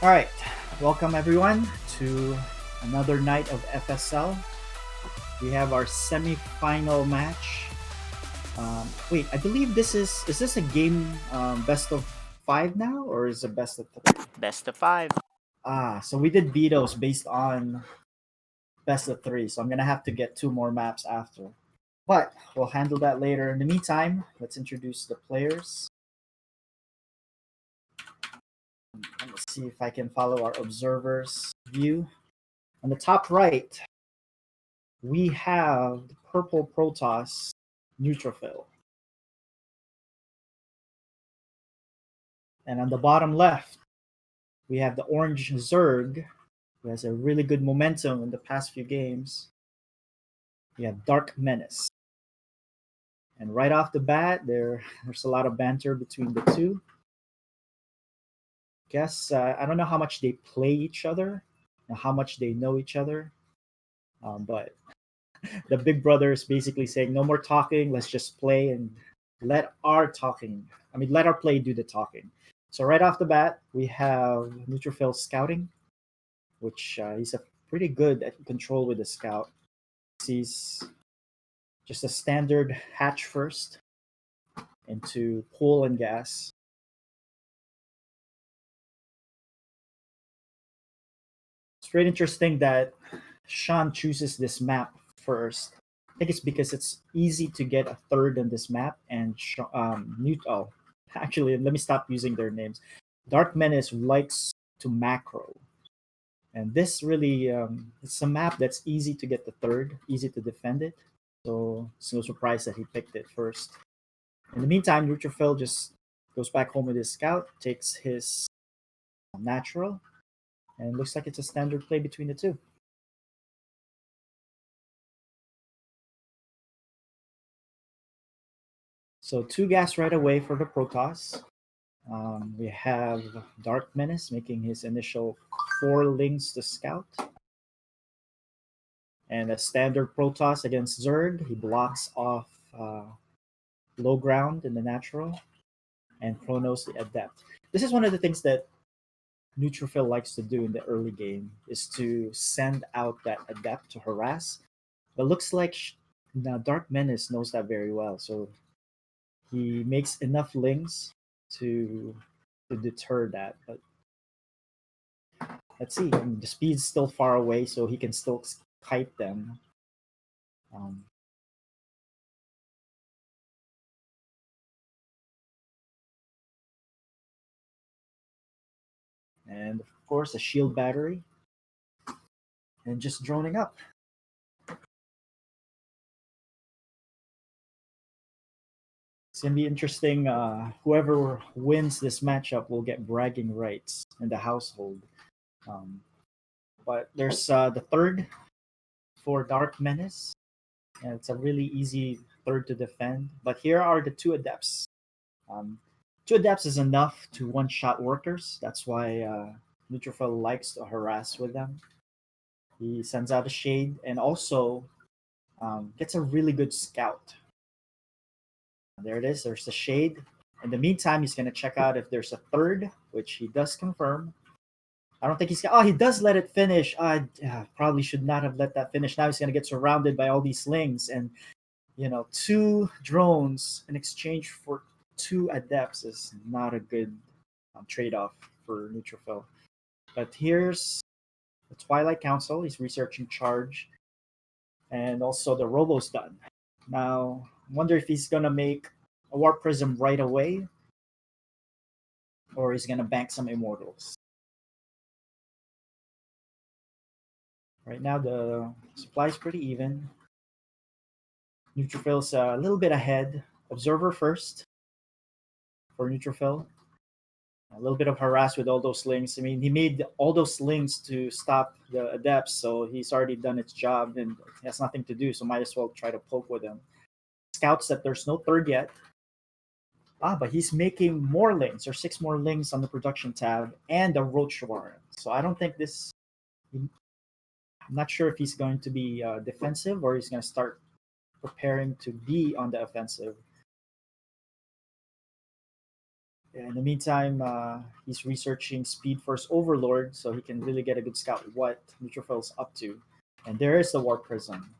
All right, welcome everyone to another night of FSL. We have our semi-final match. Wait, I believe is this a game best of five now, or is it best of three? Best of five. So we did vetoes based on best of three, so I'm gonna have to get two more maps after. But we'll handle that later. In the meantime, let's introduce the players. Let's see if I can follow our observers view. On the top right, we have the purple Protoss neutrophil. And on the bottom left, we have the orange Zerg, who has a really good momentum in the past few games. We have Dark Menace. And right off the bat, there's a lot of banter between the two. I don't know how much they play each other and how much they know each other. But the big brother is basically saying, no more talking, let's just play and let our play do the talking. So right off the bat, we have Neutrophil scouting, which he's a pretty good at control with the scout. He's just a standard hatch first into pool and gas. It's very interesting that Sean chooses this map first. I think it's because it's easy to get a third in this map, and actually, let me stop using their names. Dark Menace likes to macro, and this really it's a map that's easy to get the third, easy to defend it. So it's no surprise that he picked it first. In the meantime, Neutrophil just goes back home with his scout, takes his natural, and looks like it's a standard play between the two. So two gas right away for the Protoss. We have Dark Menace making his initial 4 links to scout. And a standard Protoss against Zerg. He blocks off low ground in the natural and chronos the adept. This is one of the things that Neutrophil likes to do in the early game, is to send out that adept to harass. But looks like now Dark Menace knows that very well. So he makes enough links to deter that. But let's see. The speed's still far away, so he can still kite them. Um, and of course, a shield battery. And just droning up. It's gonna be interesting. Whoever wins this matchup will get bragging rights in the household. Um, but there's the third for Dark Menace, and it's a really easy third to defend. But here are the two adepts. Um, two adepts is enough to one-shot workers. That's why Neutrophil likes to harass with them. He sends out a shade and also gets a really good scout. There it is. There's the shade. In the meantime, he's going to check out if there's a third, which he does confirm. I don't think he's. Oh, he does let it finish. Probably should not have let that finish. Now he's going to get surrounded by all these slings, and 2 drones in exchange for 2 adepts is not a good trade-off for Neutrophil. But here's the Twilight Council. He's researching charge, and also the Robo's done. Now, I wonder if he's gonna make a Warp Prism right away, or he's gonna bank some Immortals. Right now, the supply is pretty even. Neutrophil's a little bit ahead. Observer first for Neutrophil. A little bit of harass with all those links. I mean, he made all those links to stop the adepts, so he's already done its job and has nothing to do, so might as well try to poke with him. Scouts that there's no third yet. But he's making more links, or 6 more links on the production tab, and a Roach Warren. So I don't think this. I'm not sure if he's going to be defensive or he's going to start preparing to be on the offensive. In the meantime, he's researching Speed Force Overlord so he can really get a good scout what Neutrophil's up to. And there is the Warp Prism.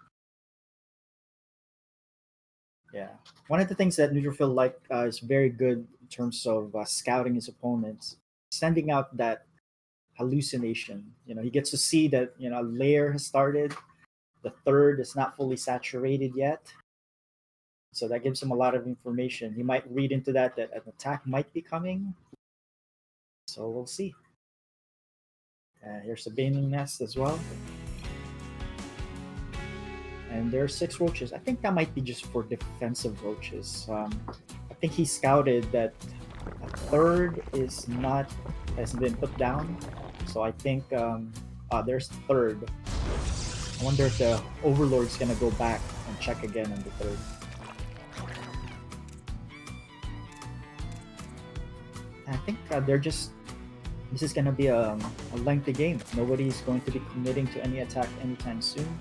Yeah, one of the things that Neutrophil is very good in terms of scouting his opponents, sending out that hallucination. He gets to see that a layer has started. The third is not fully saturated yet, so that gives him a lot of information. He might read into that an attack might be coming. So we'll see. Here's the Baneling Nest as well. And there are 6 roaches. I think that might be just for defensive roaches. I think he scouted that a third hasn't been put down. So I think there's the third. I wonder if the Overlord's gonna go back and check again on the third. I think this is gonna be a lengthy game. Nobody's going to be committing to any attack anytime soon.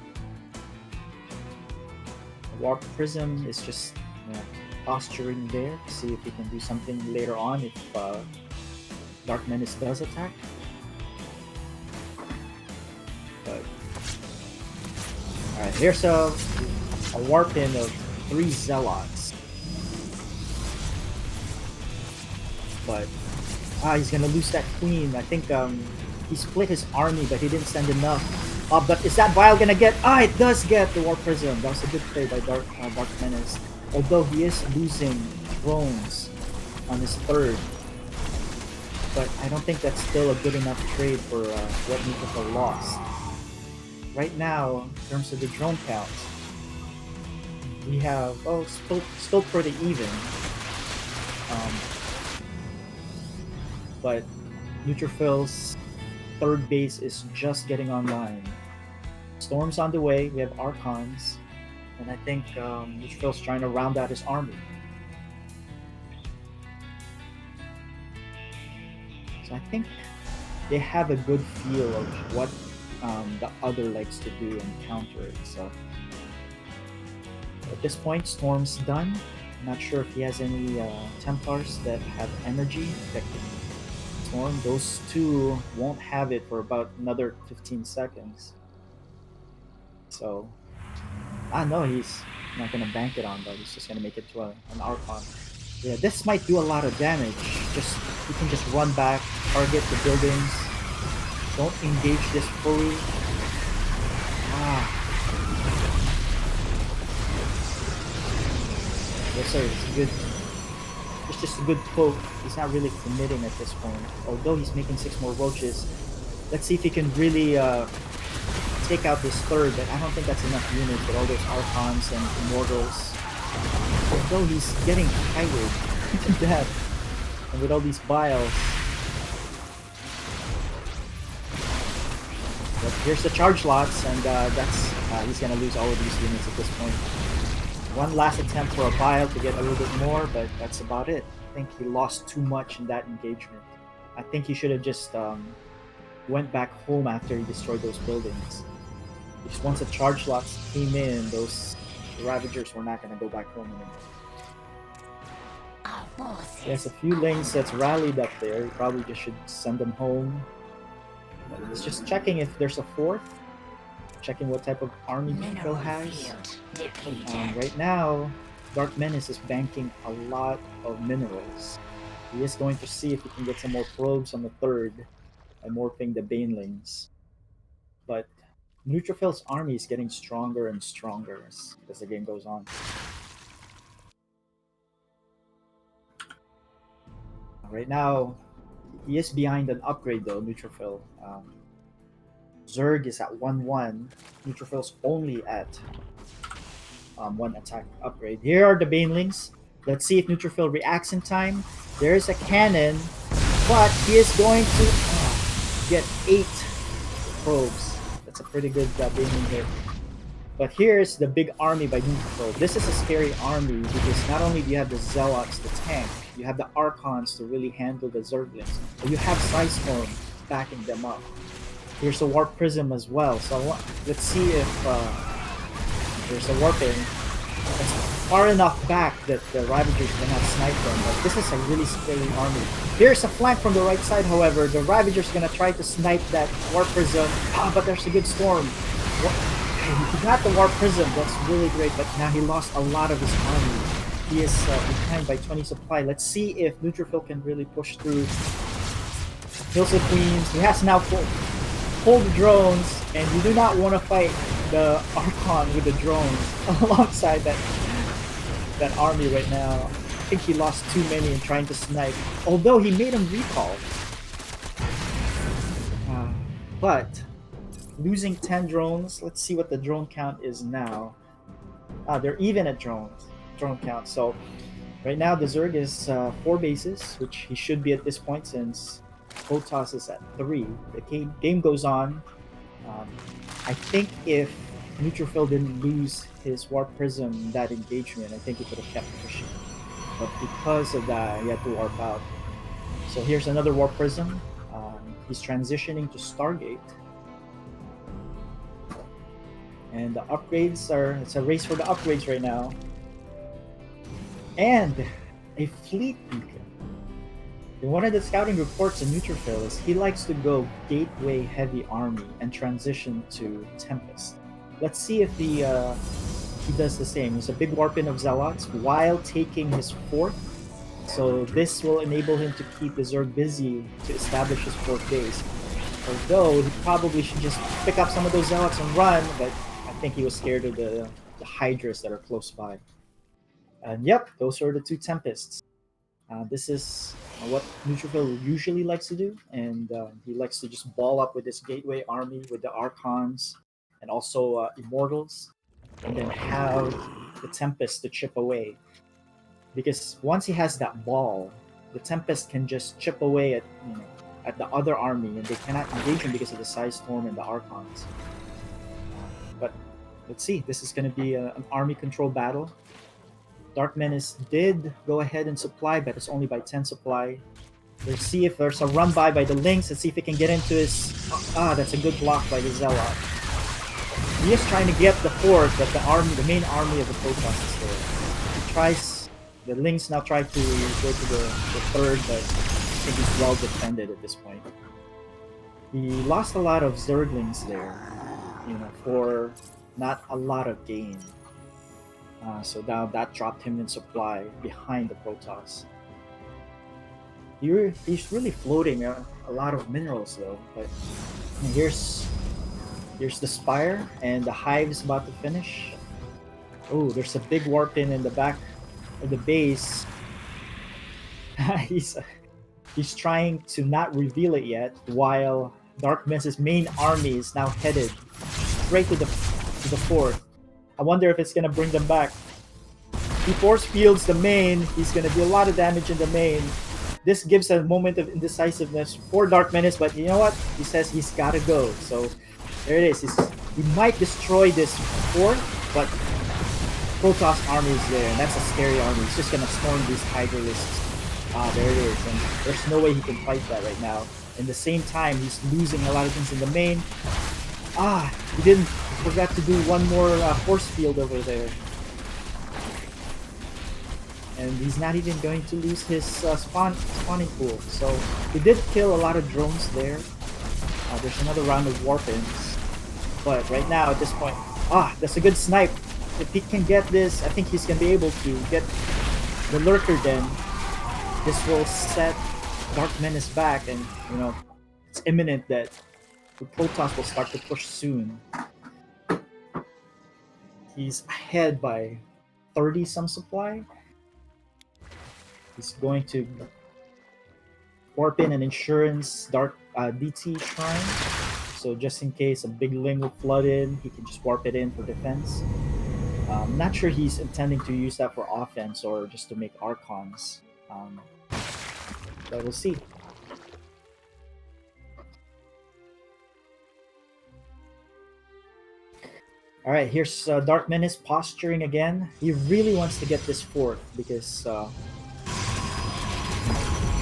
Warp Prism is just posturing there to see if he can do something later on if Dark Menace does attack. But alright, here's a warp in of 3 Zealots. But he's gonna lose that queen. I think he split his army, but he didn't send enough. But is that Vial gonna get? It does get the Warp Prism. That was a good play by Dark Menace. Although he is losing thrones on his third. But I don't think that's still a good enough trade for what Neutrophil lost. Right now, in terms of the drone count, we have still pretty even. But Neutrophil's third base is just getting online. Storm's on the way, we have Archons, and I think Neutrophil's trying to round out his army. So I think they have a good feel of what the other likes to do and counter it. So at this point, Storm's done. I'm not sure if he has any Templars that have energy that can Storm. Those 2 won't have it for about another 15 seconds. So, no, he's not going to bank it on, but he's just going to make it to an Archon. Yeah, this might do a lot of damage. You can just run back, target the buildings. Don't engage this fully. Yes, sir, it's good. It's just a good poke. He's not really committing at this point. Although he's making 6 more roaches. Let's see if he can really take out this third, but I don't think that's enough units with all those Archons and Immortals. Although he's getting tired to death. And with all these Biles. But here's the charge lots, and he's gonna lose all of these units at this point. One last attempt for a Bile to get a little bit more, but that's about it. I think he lost too much in that engagement. I think he should have just went back home after he destroyed those buildings. Because once the charge lots came in, those Ravagers were not going to go back home anymore. There's a few lanes that's rallied up there. He probably just should send them home. But he's just checking if there's a 4th. Checking what type of army Neutrophil has. Right now, Dark Menace is banking a lot of minerals. He is going to see if he can get some more probes on the third and morphing the Banelings. But Neutrophil's army is getting stronger and stronger as the game goes on. Right now, he is behind an upgrade though, Neutrophil. Zerg is at 1-1. Neutrophil's only at 1 attack upgrade. Here are the Banelings. Let's see if Neutrophil reacts in time. There's a cannon, but he is going to get 8 probes. That's a pretty good Baneling hit. But here's the big army by Neutrophil. This is a scary army because not only do you have the Zealots to tank, you have the Archons to really handle the Zerglings, but you have Sizestorm backing them up. Here's the Warp Prism as well. So let's see if there's a warping. far enough back that the Ravagers cannot snipe them, but this is a really scary army. There's a flank from the right side, however. The Ravagers gonna try to snipe that Warp Prism. But there's a good storm. He got the Warp Prism, that's really great, but now he lost a lot of his army. He is behind by 20 supply. Let's see if Neutrophil can really push through. Kills the Queens. He has now pulled the drones, and you do not want to fight the Archon with the drones alongside that army right now. I think he lost too many in trying to snipe, although he made him recall. But losing 10 drones, let's see what the drone count is now. They're even at drone count. So right now the Zerg is 4 bases, which he should be at this point since Protoss is at 3. The game goes on. I think if Neutrophil didn't lose his Warp Prism in that engagement, I think he could have kept pushing. But because of that, he had to warp out. So here's another Warp Prism. He's transitioning to Stargate. And the upgrades it's a race for the upgrades right now. And a Fleet Beacon. In one of the scouting reports in Neutrophil is he likes to go Gateway Heavy Army and transition to Tempest. Let's see if he does the same. He's a big warp-in of Zealots while taking his fort. So this will enable him to keep the Zerg busy to establish his fourth base. Although he probably should just pick up some of those Zealots and run, but I think he was scared of the Hydras that are close by. And yep, those are the 2 Tempests. This is what Neutrophil usually likes to do, and he likes to just ball up with his Gateway army with the Archons and also Immortals, and then have the Tempest to chip away. Because once he has that ball, the Tempest can just chip away at the other army, and they cannot engage him because of the Psy Storm and the Archons. But let's see, this is going to be an army control battle. Dark Menace did go ahead and supply, but it's only by 10 supply. Let's see if there's a run by the Lynx. Let's see if he can get into his... that's a good block by the Zealot. He is trying to get the fourth, but the main army of the Protoss is there. He tries... The Lynx now tried to go to the third, but I think he's well defended at this point. He lost a lot of Zerglings there, for not a lot of gain. So now that dropped him in supply behind the Protoss. He's really floating a lot of minerals though. But here's the Spire, and the Hive is about to finish. Oh, there's a big warp in the back of the base. He's trying to not reveal it yet, while Dark Menace's main army is now headed straight to the fort. I wonder if it's gonna bring them back. He force fields the main. He's gonna do a lot of damage in the main. This gives a moment of indecisiveness for Dark Menace, but you know what? He says he's gotta go. So there it is. He might destroy this fort, but Protoss army is there, and that's a scary army. He's just gonna storm these Hydralisks. There it is, and there's no way he can fight that right now. In the same time, he's losing a lot of things in the main. He forgot to do one more force field over there. And he's not even going to lose his spawning pool. So he did kill a lot of drones there. There's another round of warp-ins. But right now, at this point, that's a good snipe. If he can get this, I think he's going to be able to get the Lurker Den. This will set Dark Menace back, and it's imminent that the Protoss will start to push soon. He's ahead by 30 some supply. He's going to warp in an insurance Dark DT Shrine. So just in case a big Ling will flood in, he can just warp it in for defense. I'm not sure he's intending to use that for offense or just to make Archons. But we'll see. Alright, here's Dark Menace posturing again. He really wants to get this fourth because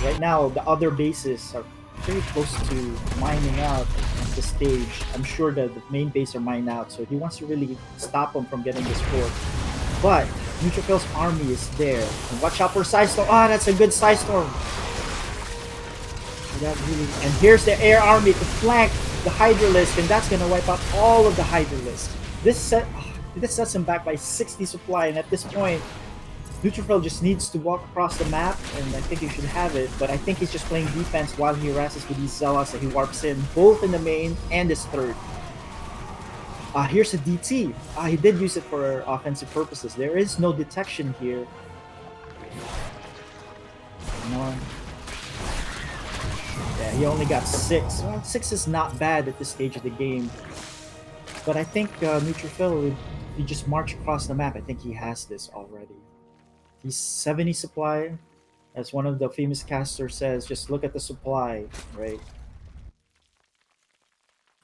right now the other bases are very close to mining out at this stage. I'm sure that the main base are mined out, so he wants to really stop them from getting this fourth. But Neutrophil's army is there. And watch out for Side Storm. Ah, that's a good Side Storm. That really, and here's the air army to flank the Hydralisk, and that's gonna wipe out all of the Hydralisk. This sets him back by 60 supply, and at this point, Neutrophil just needs to walk across the map, and I think he should have it, but I think he's just playing defense while he harasses with these Zealots that he warps in, both in the main and his third. Here's a DT. He did use it for offensive purposes. There is no detection here. No. Yeah, he only got 6. Well, 6 is not bad at this stage of the game. But I think Neutrophil, if you just march across the map, I think he has this already. He's 70 supply. As one of the famous casters says, just look at the supply, right?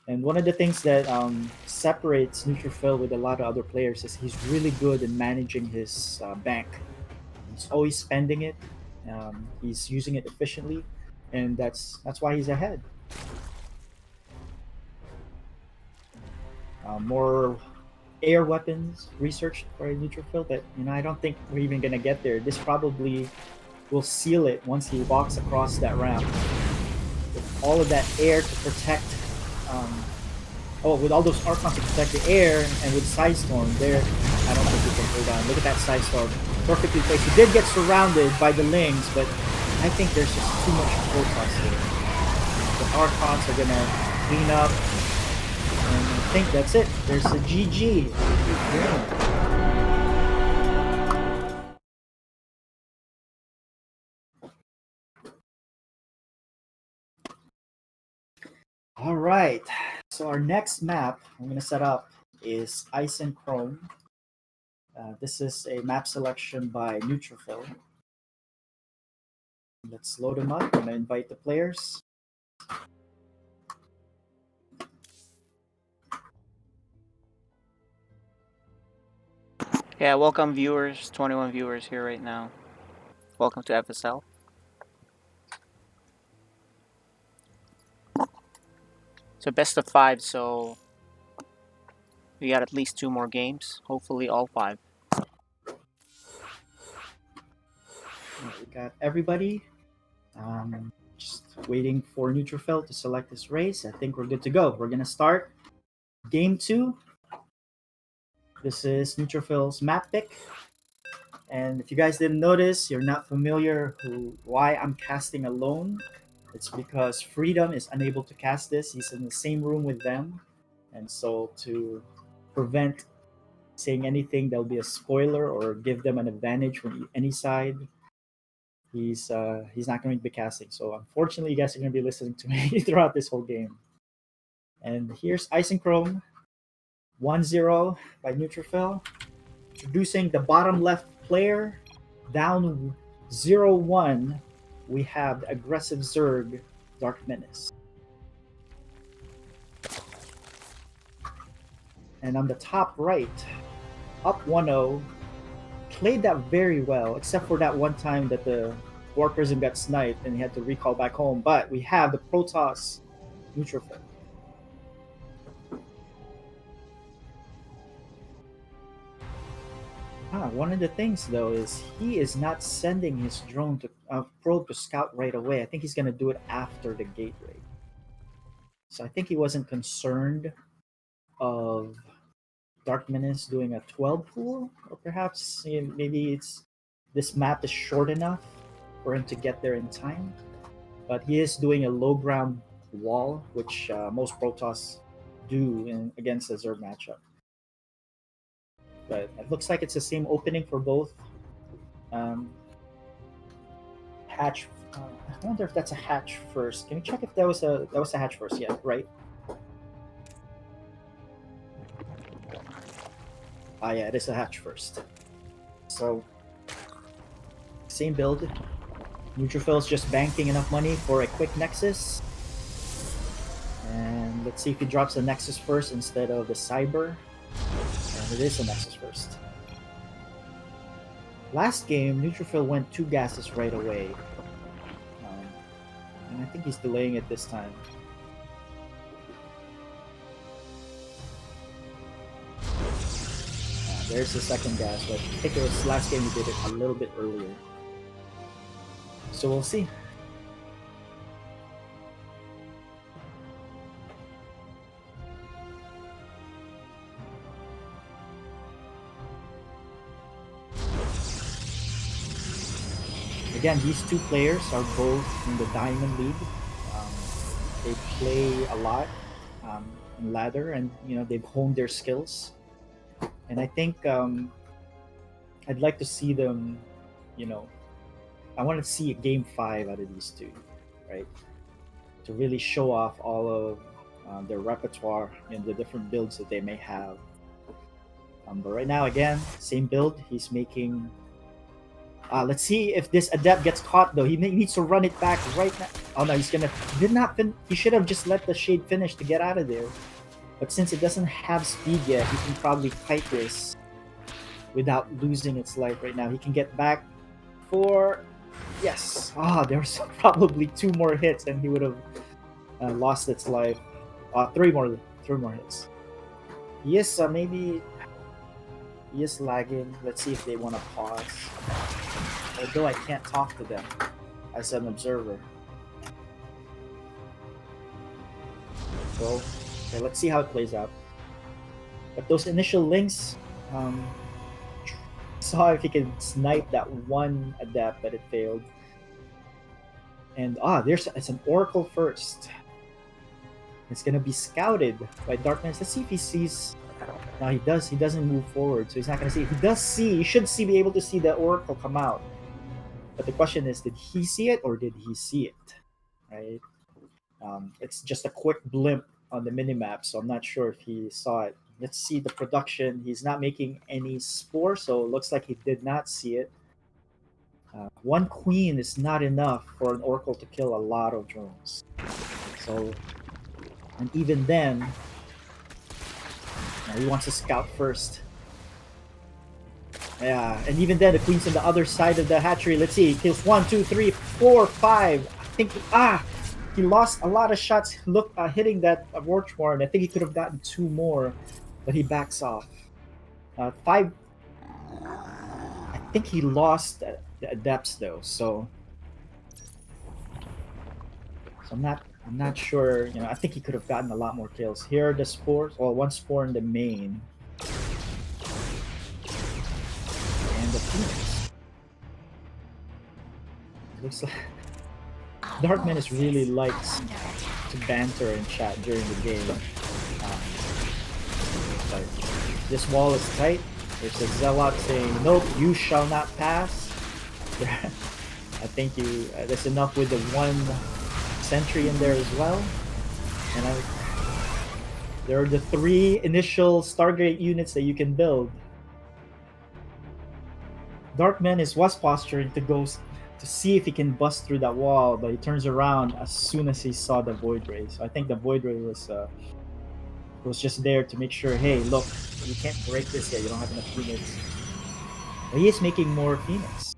And one of the things that separates Neutrophil with a lot of other players is he's really good in managing his bank. He's always spending it. He's using it efficiently, and that's why he's ahead. More air weapons researched for Neutrophil, but I don't think we're even gonna get there. This probably will seal it once he walks across that ramp. With all of that air to protect, with all those Archons to protect the air, and with Side Storm there, I don't think we can pull down. Look at that Side Storm, perfectly placed. He did get surrounded by the Lings, but I think there's just too much Protoss here. The Archons are gonna clean up. And I think that's it. There's a GG. All right. So our next map I'm going to set up is Ice and Chrome. This is a map selection by Neutrophil. Let's load them up. I'm going to invite the players. Yeah, welcome viewers, 21 viewers here right now. Welcome to FSL. So best of 5, so we got at least 2 more games, hopefully all 5. We got everybody. Just waiting for Neutrophil to select his race. I think we're good to go. We're going to start game 2. This is Neutrophil's map pick. And if you guys didn't notice, you're not familiar why I'm casting alone. It's because Freedom is unable to cast this. He's in the same room with them. And so to prevent saying anything that'll be a spoiler or give them an advantage from any side, he's not going to be casting. So unfortunately, you guys are going to be listening to me throughout this whole game. And here's Ice and Chrome, 1-0 by Neutrophil. Introducing the bottom left player, down 0-1, we have the aggressive Zerg, Dark Menace. And on the top right, up 1-0, played that very well, except for that one time that the War Prism got sniped and he had to recall back home. But we have the Protoss Neutrophil. One of the things though is he is not sending his drone to probe to scout right away. I think he's gonna do it after the gate raid. So I think he wasn't concerned of Dark Menace doing a 12 pool, or perhaps maybe this map is short enough for him to get there in time. But he is doing a low ground wall, which most Protoss do against a Zerg matchup. But it looks like it's the same opening for both. Hatch. I wonder if that's a hatch first. Can you check if that was a hatch first? Yeah, right. Yeah, it is a hatch first. So same build. Neutrophil's just banking enough money for a quick Nexus. And let's see if he drops the Nexus first instead of the Cyber. And it is a Nexus first. Last game, Neutrophil went 2 gases right away. And I think he's delaying it this time. There's the second gas, but I think it was last game he did it a little bit earlier. So we'll see. Again, these two players are both in the Diamond League. They play a lot in ladder, and they've honed their skills. And I think I'd like to see them. I want to see a game 5 out of these two, right? To really show off all of their repertoire and the different builds that they may have. But right now, again, same build. He's making. Let's see if this adept gets caught though. He needs to run it back right now. Oh no, he's gonna. Did not fin. He should have just let the shade finish to get out of there. But since it doesn't have speed yet, he can probably fight this without losing its life right now. He can get back for. Yes. There's probably 2 more hits and he would have lost its life. 3 more hits. Yes, maybe. He is lagging. Let's see if they want to pause. Although I can't talk to them as an observer. So, okay, let's see how it plays out. But those initial links, saw if he can snipe that one adept, but it failed. And it's an Oracle first. It's gonna be scouted by Darkness. Let's see if he sees. No, he does. He doesn't move forward, so he's not gonna see. If he does see, he should be able to see the Oracle come out. But the question is, did he see it or did he see it? Right? It's just a quick blimp on the minimap, so I'm not sure if he saw it. Let's see the production. He's not making any spore, so it looks like he did not see it. 1 queen is not enough for an Oracle to kill a lot of drones. So, and even then, he wants to scout first. Yeah, and even then, the queen's on the other side of the hatchery. Let's see, he kills 1, 2, 3, 4, 5. I think he lost a lot of shots. Hitting that Warchwarn. I think he could have gotten 2 more, but he backs off. 5. I think he lost the adepts though, so I'm not sure. I think he could have gotten a lot more kills. Here are the spores. Well, 1 spore in the main. And the Phoenix. It looks like Dark Menace really likes to banter and chat during the game. But this wall is tight. There's a Zealot saying, "Nope, you shall not pass." I think that's enough with the 1 sentry in there as well. And there are the 3 initial Stargate units that you can build. Dark Menace was posturing to go to see if he can bust through that wall, but he turns around as soon as he saw the Void Ray. So I think the Void Ray was just there to make sure, hey, look, you can't break this yet. You don't have enough Phoenix. But he is making more Phoenix.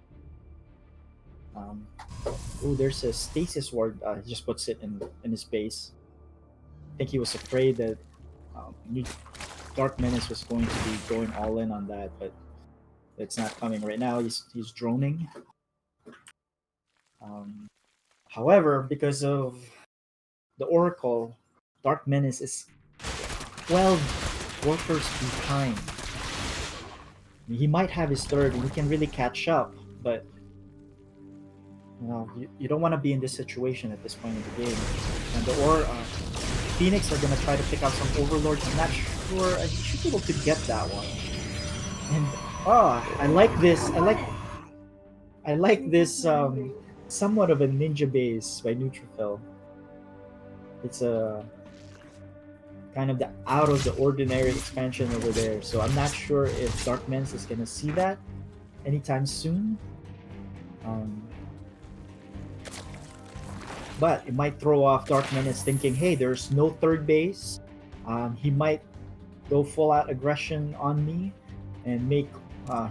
There's a stasis ward. He just puts it in his base. I think he was afraid that Dark Menace was going to be going all in on that, but it's not coming right now. He's droning. However, because of the Oracle, Dark Menace is 12 workers behind. He might have his 3rd and he can really catch up, but you don't want to be in this situation at this point in the game. And the Phoenix are going to try to pick out some Overlords. I'm not sure. I should be able to get that one. And I like this. I like this somewhat of a ninja base by Neutrophil. It's a kind of the out of the ordinary expansion over there. So I'm not sure if Dark Menace is gonna see that anytime soon. But it might throw off Dark Menace thinking, hey, there's no 3rd base. He might go full out aggression on me and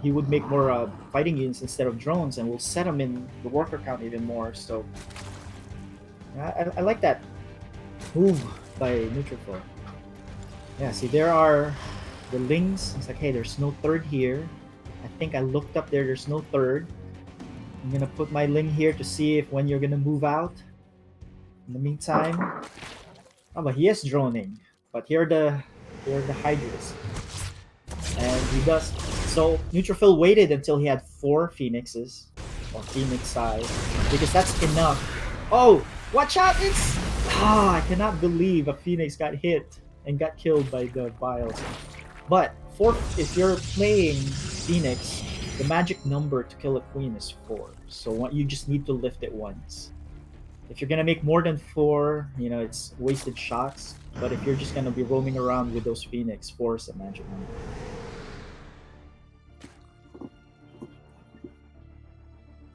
he would make more fighting units instead of drones, and will set him in the worker count even more. So I like that move by Neutrophil. Yeah, see, there are the Lings. He's like, hey, there's no third here. I think I looked up there. There's no third. I'm gonna put my Ling here to see if when you're gonna move out. In the meantime, oh, but he is droning. But here are the Hydras, and he does. So Neutrophil waited until he had 4 Phoenixes or Phoenix size because that's enough. Oh, watch out! It's I cannot believe a Phoenix got hit and got killed by the Vials. But if you're playing Phoenix, the magic number to kill a queen is 4. So you just need to lift it once. If you're gonna make more than 4, it's wasted shots. But if you're just gonna be roaming around with those Phoenix, 4 is the magic number.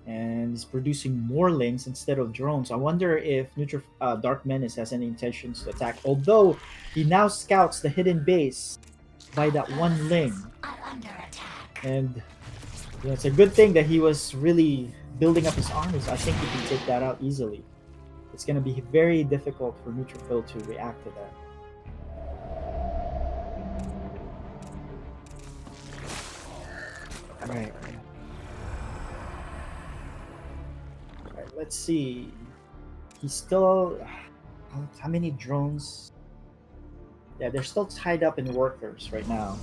And it's producing more Lings instead of drones. I wonder if Dark Menace has any intentions to attack. Although he now scouts the hidden base by that one Ling. And it's a good thing that he was really building up his armies. I think he can take that out easily. It's going to be very difficult for Neutrophil to react to that. Alright, let's see. He's still... How many drones? Yeah, they're still tied up in workers right now.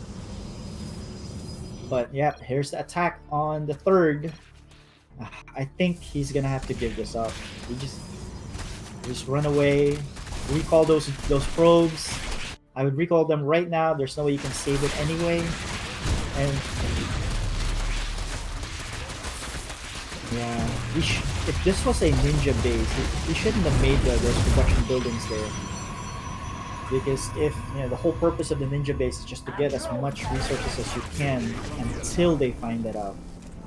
But yeah, here's the attack on the 3rd. I think he's gonna have to give this up. He just run away, recall those probes. I would recall them right now. There's no way you can save it anyway. And yeah, if this was a ninja base, he shouldn't have made those production buildings there. Because if the whole purpose of the ninja base is just to get as much resources as you can until they find that out,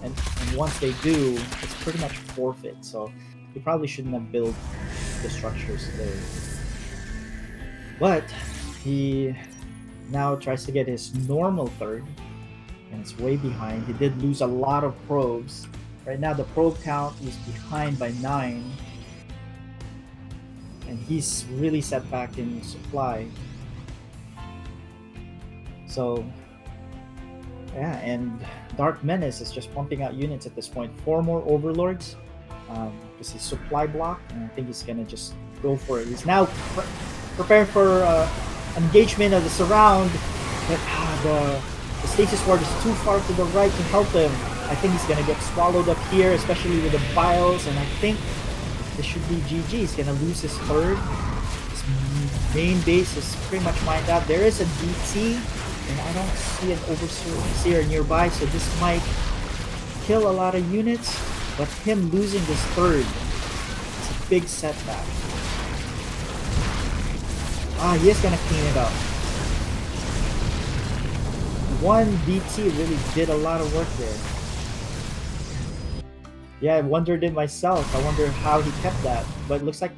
and once they do, it's pretty much forfeit. So you probably shouldn't have built the structures there. But he now tries to get his normal 3rd, and it's way behind. He did lose a lot of probes. Right now the probe count is behind by 9. And he's really set back in supply. So yeah, and Dark Menace is just pumping out units at this point. 4 more Overlords, because he's supply block, and I think he's gonna just go for it. He's now preparing for engagement of the surround, but the Stasis Ward is too far to the right to help him. I think he's gonna get swallowed up here, especially with the Vials, and I think this should be GG. He's gonna lose his 3rd. His main base is pretty much mined out. There is a DT, and I don't see an Overseer nearby, so this might kill a lot of units. But him losing this 3rd is a big setback. He is gonna clean it up. One DT really did a lot of work there. Yeah, I wondered it myself. I wonder how he kept that. But it looks like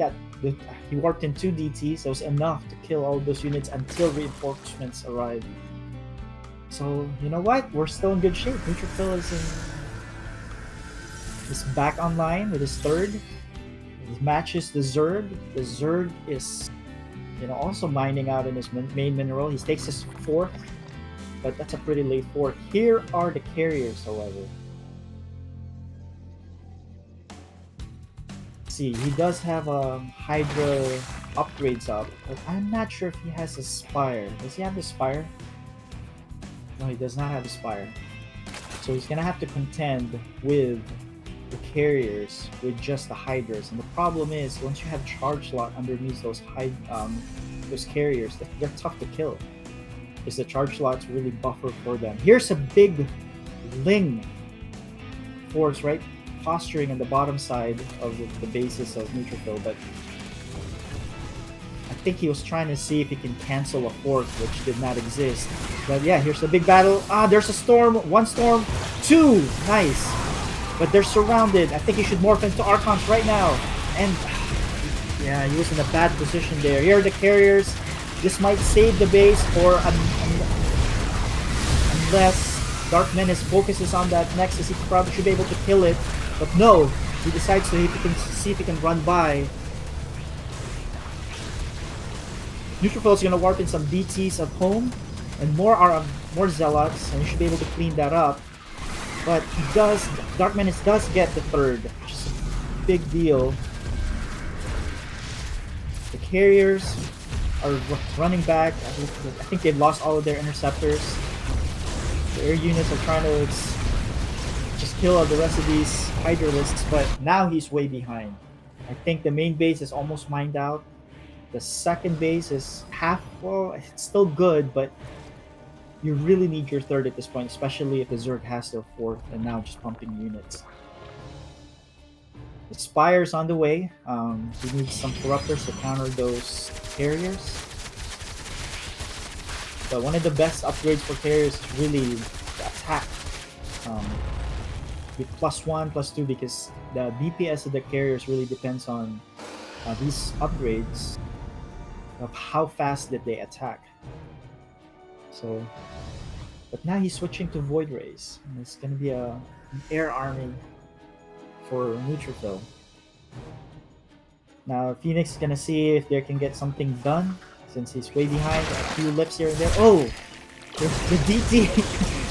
he warped in 2 DTs. So it was enough to kill all those units until reinforcements arrived. So, you know what? We're still in good shape. Neutrophil is back online with his 3rd. He matches the Zerg. The Zerg is also mining out in his main mineral. He takes his 4th. But that's a pretty late 4th. Here are the carriers, however. See, he does have Hydra upgrades up, but I'm not sure if he has a Spire. Does he have the Spire? No, he does not have the Spire. So he's gonna have to contend with the carriers with just the Hydras. And the problem is, once you have charge lock underneath those carriers, they're tough to kill. Because the charge lots really buffer for them. Here's a big Ling force, right? Posturing on the bottom side of the bases of Neutrophil, but I think he was trying to see if he can cancel a 4th, which did not exist. But yeah, here's the big battle. There's a storm. 1 storm. 2. Nice. But they're surrounded. I think he should morph into Archons right now. And yeah, he was in a bad position there. Here are the carriers. This might save the base, or unless Dark Menace focuses on that Nexus, he probably should be able to kill it. But no, he decides to see if he can run by. Neutrophil is going to warp in some DTs of home. and more zealots, and you should be able to clean that up. But Dark Menace does get the third, which is a big deal. The carriers are running back. I think they've lost all of their interceptors. The air units are trying to just kill the rest of these Hydralisks, but now he's way behind. I think the main base is almost mined out. The second base is well, it's still good, but you really need your third at this point, especially if the Zerg has their fourth and now just pumping units. The Spire's on the way. He needs some Corruptors to counter those carriers. But one of the best upgrades for carriers is really the attack. With +1, +2, because the DPS of the carriers really depends on these upgrades of how fast that they attack. So, but now he's switching to Void Rays. And it's going to be an air army for Neutrophil. Now Phoenix is going to see if they can get something done since he's way behind. A few lips here and there. Oh! The DT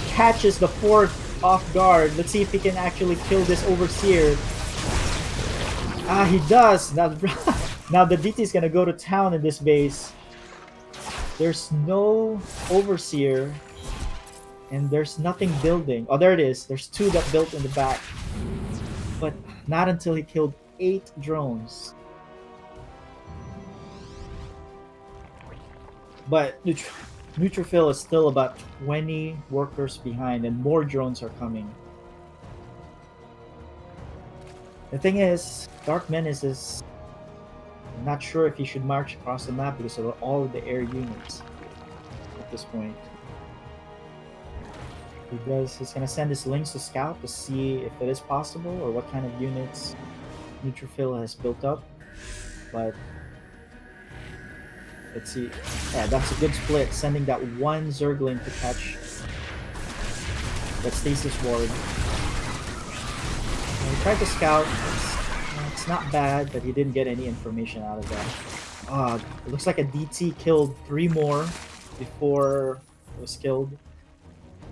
catches the fourth off guard. Let's see if he can actually kill this Overseer. He does! Now the DT is going to go to town in this base. There's no Overseer. And there's nothing building. Oh, there it is. There's 2 that built in the back. But not until he killed 8 drones. But Neutrophil is still about 20 workers behind, and more drones are coming. The thing is, Dark Menace is not sure if he should march across the map because of all of the air units at this point. He's gonna send his links to scout to see if it is possible or what kind of units Neutrophil has built up. But let's see. Yeah, that's a good split, sending that one Zergling to catch that Stasis Ward. And he tried to scout. It's not bad, but he didn't get any information out of that. It looks like a DT killed 3 more before it was killed.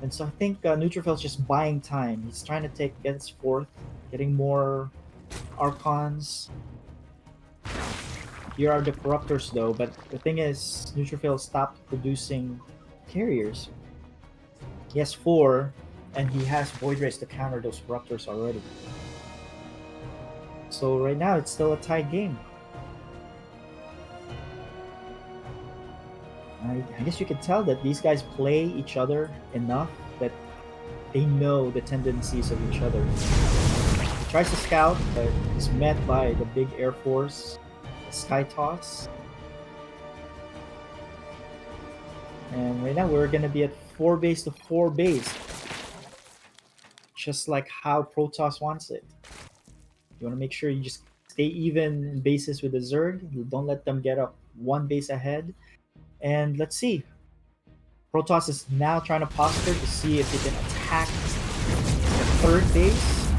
And so I think Neutrophil's just buying time. He's trying to get his fourth, getting more Archons. Here are the Corruptors though, but the thing is, Neutrophil stopped producing carriers. He has 4, and he has Void Rays to counter those Corruptors already. So right now, it's still a tied game. I guess you could tell that these guys play each other enough that they know the tendencies of each other. He tries to scout, but is met by the big Air Force, Sky Toss. And right now we're gonna be at 4 base to 4 base. Just like how Protoss wants it. You wanna make sure you just stay even in bases with the Zerg. You don't let them get up 1 base ahead. And let's see. Protoss is now trying to posture to see if he can attack the 3rd base.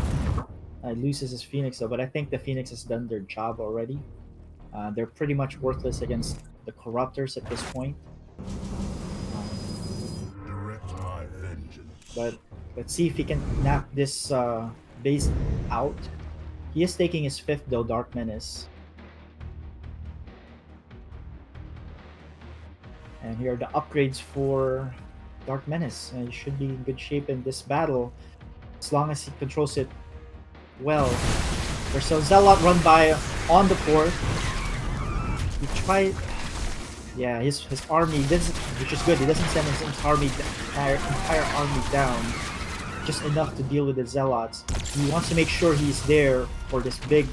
It loses his Phoenix though, but I think the Phoenix has done their job already. They're pretty much worthless against the Corruptors at this point. But let's see if he can knock this base out. He is taking his 5th though, Dark Menace. And here are the upgrades for Dark Menace. And he should be in good shape in this battle as long as he controls it well. There's a Zealot run by on the 4th. He tried... Yeah, his army, which is good. He doesn't send his entire army down. Just enough to deal with the Zealots. He wants to make sure he's there for this big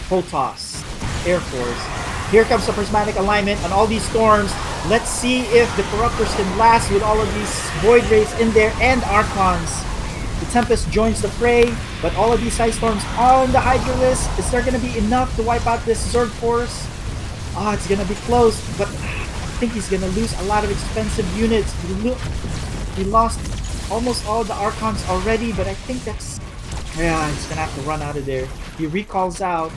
Protoss Air Force. Here comes the prismatic alignment on all these storms. Let's see if the Corruptors can last with all of these Void Rays in there and Archons. The Tempest joins the fray, but all of these Ice Storms on the Hydralisk. Is there going to be enough to wipe out this Zerg force? It's going to be close, but I think he's going to lose a lot of expensive units. He lost almost all the Archons already, but I think that's... Yeah, he's going to have to run out of there. He recalls out.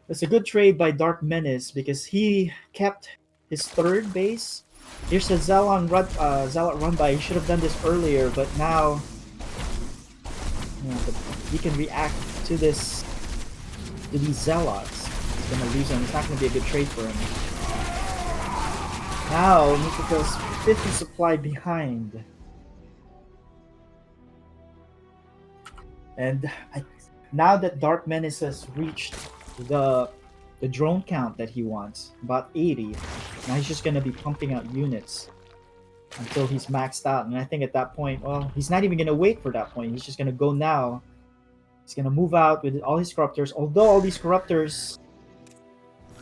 It's a good trade by Dark Menace because he kept his 3rd base Here's the Zealot run by. He should have done this earlier, but now he can react to this to these Zealots. He's gonna lose them. It's not gonna be a good trade for him. Now Neutrophil's 50 supply behind. And now that Dark Menace has reached the drone count that he wants, about 80, now he's just gonna be pumping out units until he's maxed out. And I think at that point, well, he's not even gonna wait for that point. He's just gonna go now. He's gonna move out with all his corruptors. Although all these corruptors,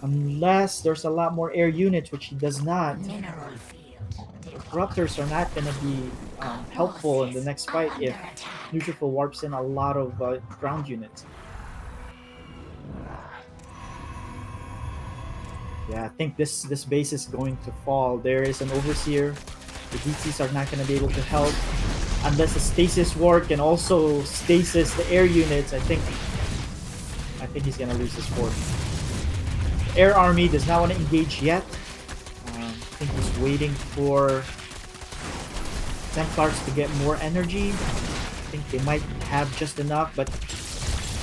unless there's a lot more air units, which he does not, the corruptors are not gonna be helpful in the next fight if Neutrophil warps in a lot of ground units. Yeah, I think this base is going to fall. There is an Overseer. The DCs are not going to be able to help unless the Stasis Ward can also stasis the air units. I think he's going to lose this fort. The Air Army does not want to engage yet. I think he's waiting for Templars to get more energy. I think they might have just enough, but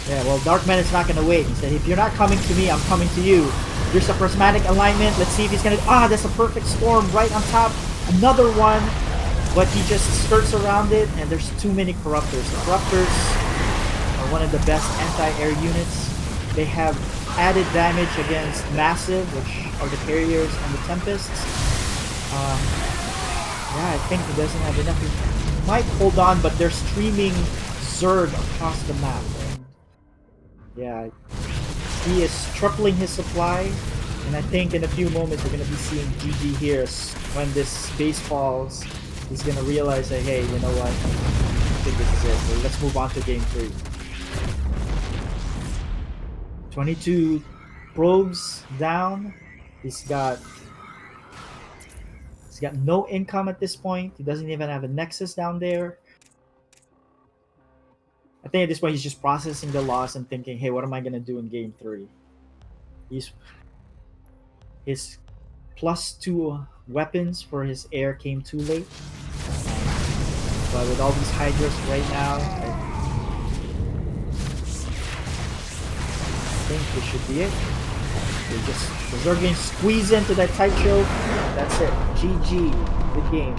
yeah, well, Darkman is not going to wait. He said, if you're not coming to me, I'm coming to you. There's a prismatic alignment. Let's see if he's going to... Ah, that's a perfect storm right on top. Another one, but he just skirts around it, and there's too many Corruptors. The Corruptors are one of the best anti-air units. They have added damage against Massive, which are the Carriers and the Tempests. Yeah, I think he doesn't have enough. He might hold on, but they're streaming Zerg across the map. And yeah, he is tripling his supply, and I think in a few moments we're going to be seeing GG here. When this base falls, he's going to realize that, hey, you know what, I think this is it. So let's move on to game 3. 22 probes down. He's got no income at this point. He doesn't even have a Nexus down there. I think at this point he's just processing the loss and thinking, hey, what am I going to do in game 3? His +2 weapons for his air came too late. But with all these Hydras right now, I think this should be it. The Zergians squeeze into that tight choke. That's it. GG. Good game.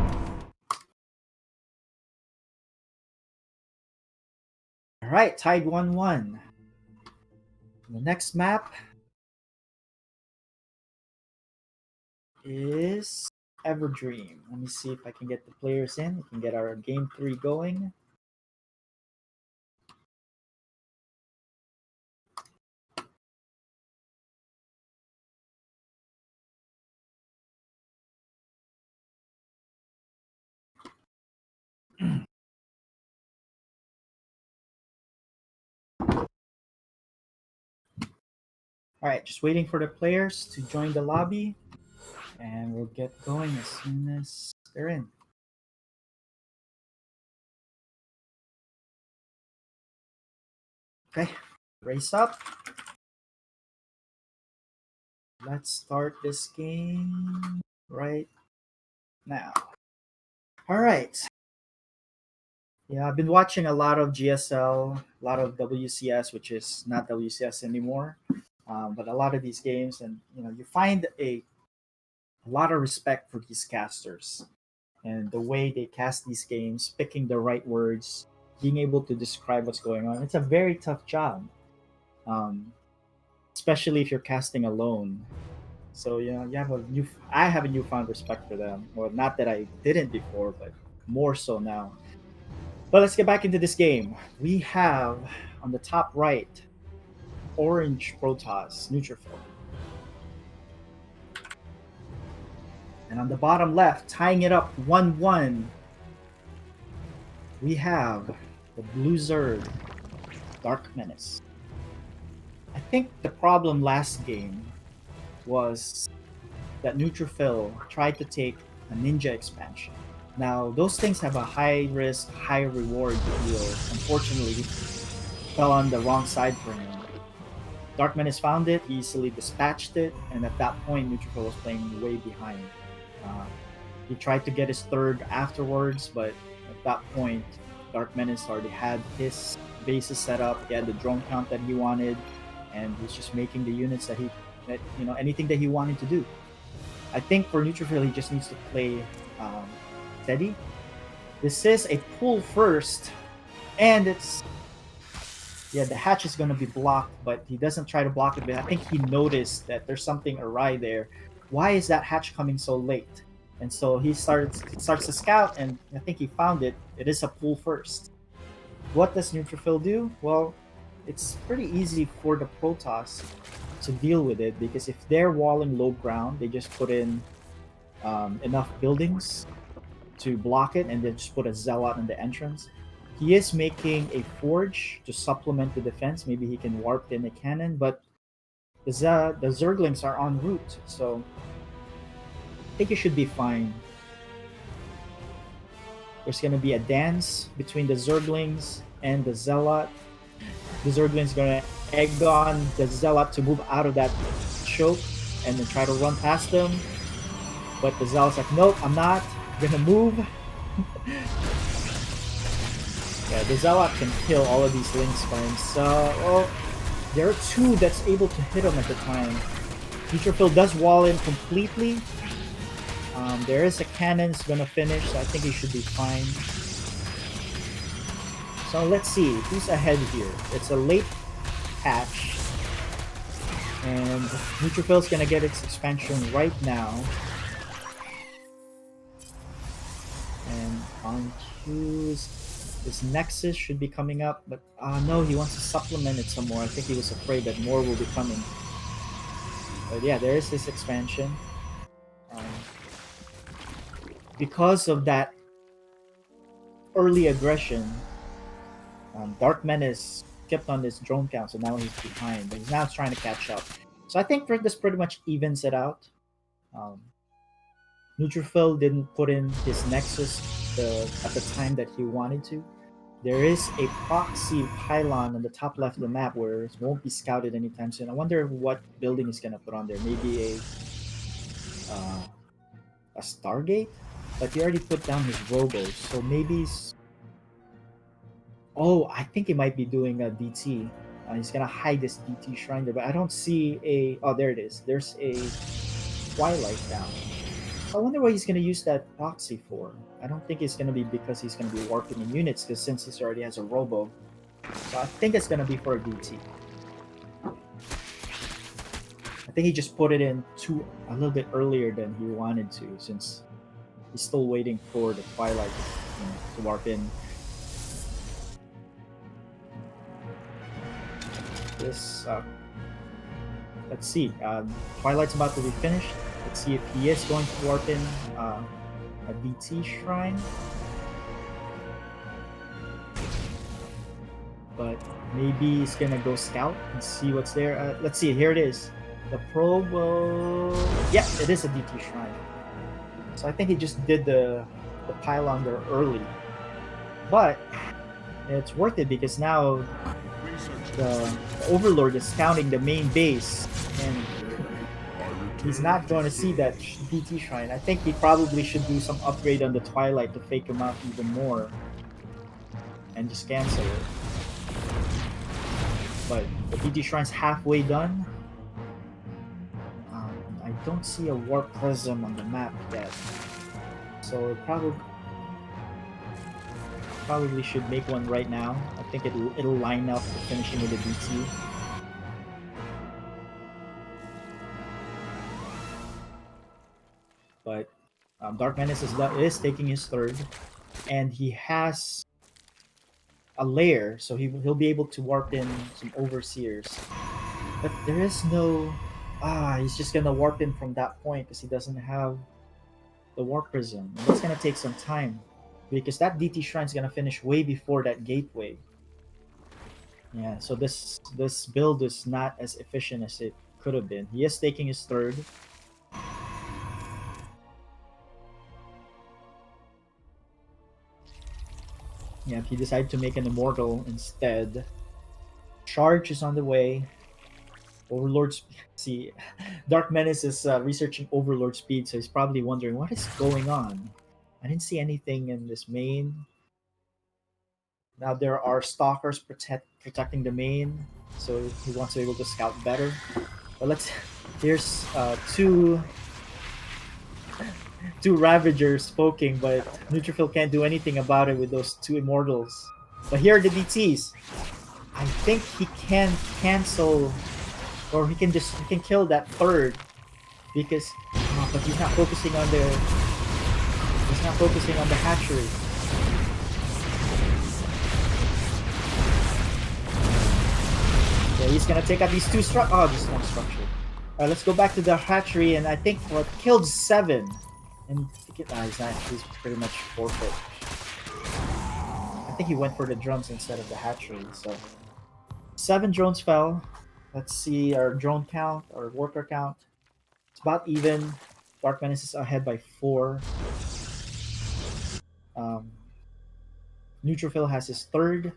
Alright, tied 1-1. The next map is Everdream. Let me see if I can get the players in. We can get our game 3 going. Alright, just waiting for the players to join the lobby, and we'll get going as soon as they're in. Okay, race up. Let's start this game right now. Alright. Yeah, I've been watching a lot of GSL, a lot of WCS, which is not WCS anymore. But a lot of these games, and you find a lot of respect for these casters and the way they cast these games, picking the right words, being able to describe what's going on. It's a very tough job, especially if you're casting alone. So I have a newfound respect for them. Well, not that I didn't before, but more so now. But let's get back into this game. We have on the top right, Orange Protoss, Neutrophil. And on the bottom left, tying it up 1-1, we have the Blue Zerg, Dark Menace. I think the problem last game was that Neutrophil tried to take a Ninja expansion. Now, those things have a high risk, high reward deal. Unfortunately, he fell on the wrong side for him. Dark Menace found it, he easily dispatched it, and at that point, Neutrophil was playing way behind. He tried to get his third afterwards, but at that point, Dark Menace already had his bases set up. He had the drone count that he wanted, and he's just making the units that anything that he wanted to do. I think for Neutrophil, he just needs to play steady. This is a pull first, and the hatch is going to be blocked, but he doesn't try to block it. But I think he noticed that there's something awry there. Why is that hatch coming so late? And so he starts to scout, and I think he found it. It is a pull first. What does Neutrophil do? Well, it's pretty easy for the Protoss to deal with it, because if they're walling low ground, they just put in enough buildings to block it, and then just put a Zealot in the entrance. He is making a forge to supplement the defense. Maybe he can warp in a cannon, but the Zerglings are en route, so I think it should be fine. There's going to be a dance between the Zerglings and the Zealot. The Zergling's going to egg on the Zealot to move out of that choke and then try to run past them. But the Zealot's like, nope, I'm not going to move. Yeah, the Zealot can kill all of these links by himself. There are two that's able to hit him at the time. Neutrophil does wall in completely. There is a cannon's gonna finish, so I think he should be fine. So let's see who's ahead here. It's a late hatch, and Neutrophil's gonna get its expansion right now. And on cues, this Nexus should be coming up, but no, he wants to supplement it some more. I think he was afraid that more will be coming. But yeah, there is this expansion. Because of that early aggression, Dark Menace kept on this drone count, so now he's behind, but he's now trying to catch up. So I think this pretty much evens it out. Neutrophil didn't put in his Nexus at the time that he wanted to. There is a proxy pylon on the top left of the map where it won't be scouted anytime soon. I wonder what building he's gonna put on there. Maybe a Stargate? But he already put down his robos, so maybe I think he might be doing a DT. He's gonna hide this DT shrine there, but I don't see a... Oh, there it is. There's a Twilight down. So I wonder what he's gonna use that proxy for. I don't think it's gonna be because he's gonna be warping in units, because since he already has a robo. So I think it's gonna be for a DT. I think he just put it in a little bit earlier than he wanted to, since he's still waiting for the Twilight to warp in. This, let's see. Twilight's about to be finished. Let's see if he is going to warp in a DT shrine. But maybe he's gonna go scout and see what's there. Let's see. Here it is. The probe. Yeah, it is a DT shrine. So I think he just did the pylon there early. But it's worth it, because now the Overlord is scouting the main base, and he's not going to see that DT shrine. I think he probably should do some upgrade on the Twilight to fake him out even more and just cancel it. But the DT shrine's halfway done. I don't see a warp prism on the map yet, so it probably should make one right now. I think it'll line up for finishing with the DT. But Dark Menace is taking his third, and he has a lair, so he'll be able to warp in some Overseers. But there is no... he's just gonna warp in from that point because he doesn't have the warp prism. And it's gonna take some time, because that DT shrine's gonna finish way before that gateway. Yeah, so this build is not as efficient as it could have been. He is taking his third. Yeah, he decided to make an Immortal instead. Charge is on the way. Overlord. See, Dark Menace is researching Overlord speed, so he's probably wondering what is going on. I didn't see anything in this main. Now there are stalkers protecting the main, so he wants to be able to scout better. But let's. Here's two Ravagers poking, but Neutrophil can't do anything about it with those two Immortals. But here are the DTs. I think he can cancel, or he can kill that third because, but he's not focusing on the hatchery. Yeah, he's gonna take out these two structures. Oh, just one structure. Alright, let's go back to the hatchery, and I think what killed 7. And he's pretty much forfeit. I think he went for the drums instead of the hatchery. So 7 drones fell. Let's see our drone count, our worker count. It's about even. Dark Menace is ahead by 4. Neutrophil has his 3rd.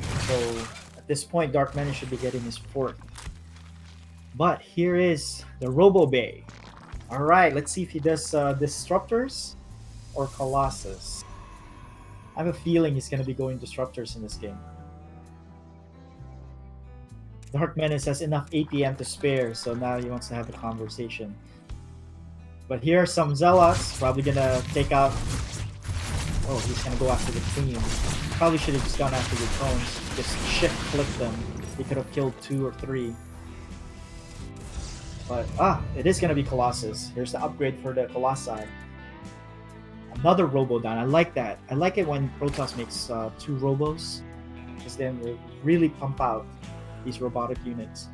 So at this point, Dark Menace should be getting his 4th. But here is the Robo Bay. Alright, let's see if he does Disruptors or Colossus. I have a feeling he's going to be going Disruptors in this game. Dark Menace has enough APM to spare, so now he wants to have a conversation. But here are some Zealots, probably going to take out... Oh, he's going to go after the Queen. Probably should have just gone after the drones. Just shift-click them. He could have killed 2 or 3. But, it is going to be Colossus. Here's the upgrade for the Colossi. Another Robo down. I like that. I like it when Protoss makes 2 Robos. Because then they really pump out these robotic units.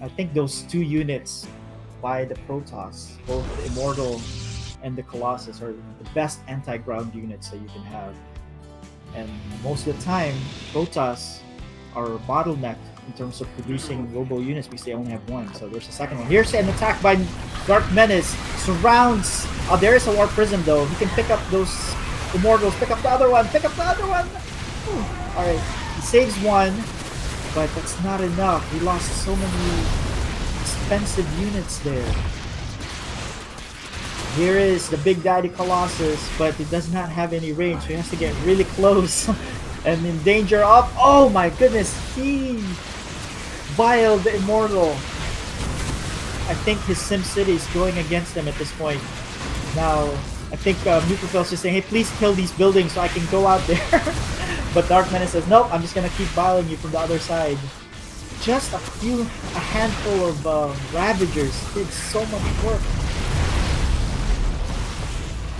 I think those 2 units by the Protoss, both the Immortal and the Colossus, are the best anti-ground units that you can have. And most of the time, Protoss are bottlenecked in terms of producing Robo units because they only have 1. So there's a second one. Here's an attack by Dark Menace. Surrounds. Oh, there is a War Prism though. He can pick up those Immortals. Pick up the other one. Pick up the other one. Alright. He saves 1. But that's not enough. He lost so many expensive units there. Here is the Big Daddy Colossus, but it does not have any range, so he has to get really close and in danger of... Oh my goodness, he biled the Immortal. I think his SimCity is going against him at this point. Now, I think Neutrophil is just saying, hey, please kill these buildings so I can go out there. But Dark Menace says, nope, I'm just going to keep biling you from the other side. Just a handful of Ravagers did so much work.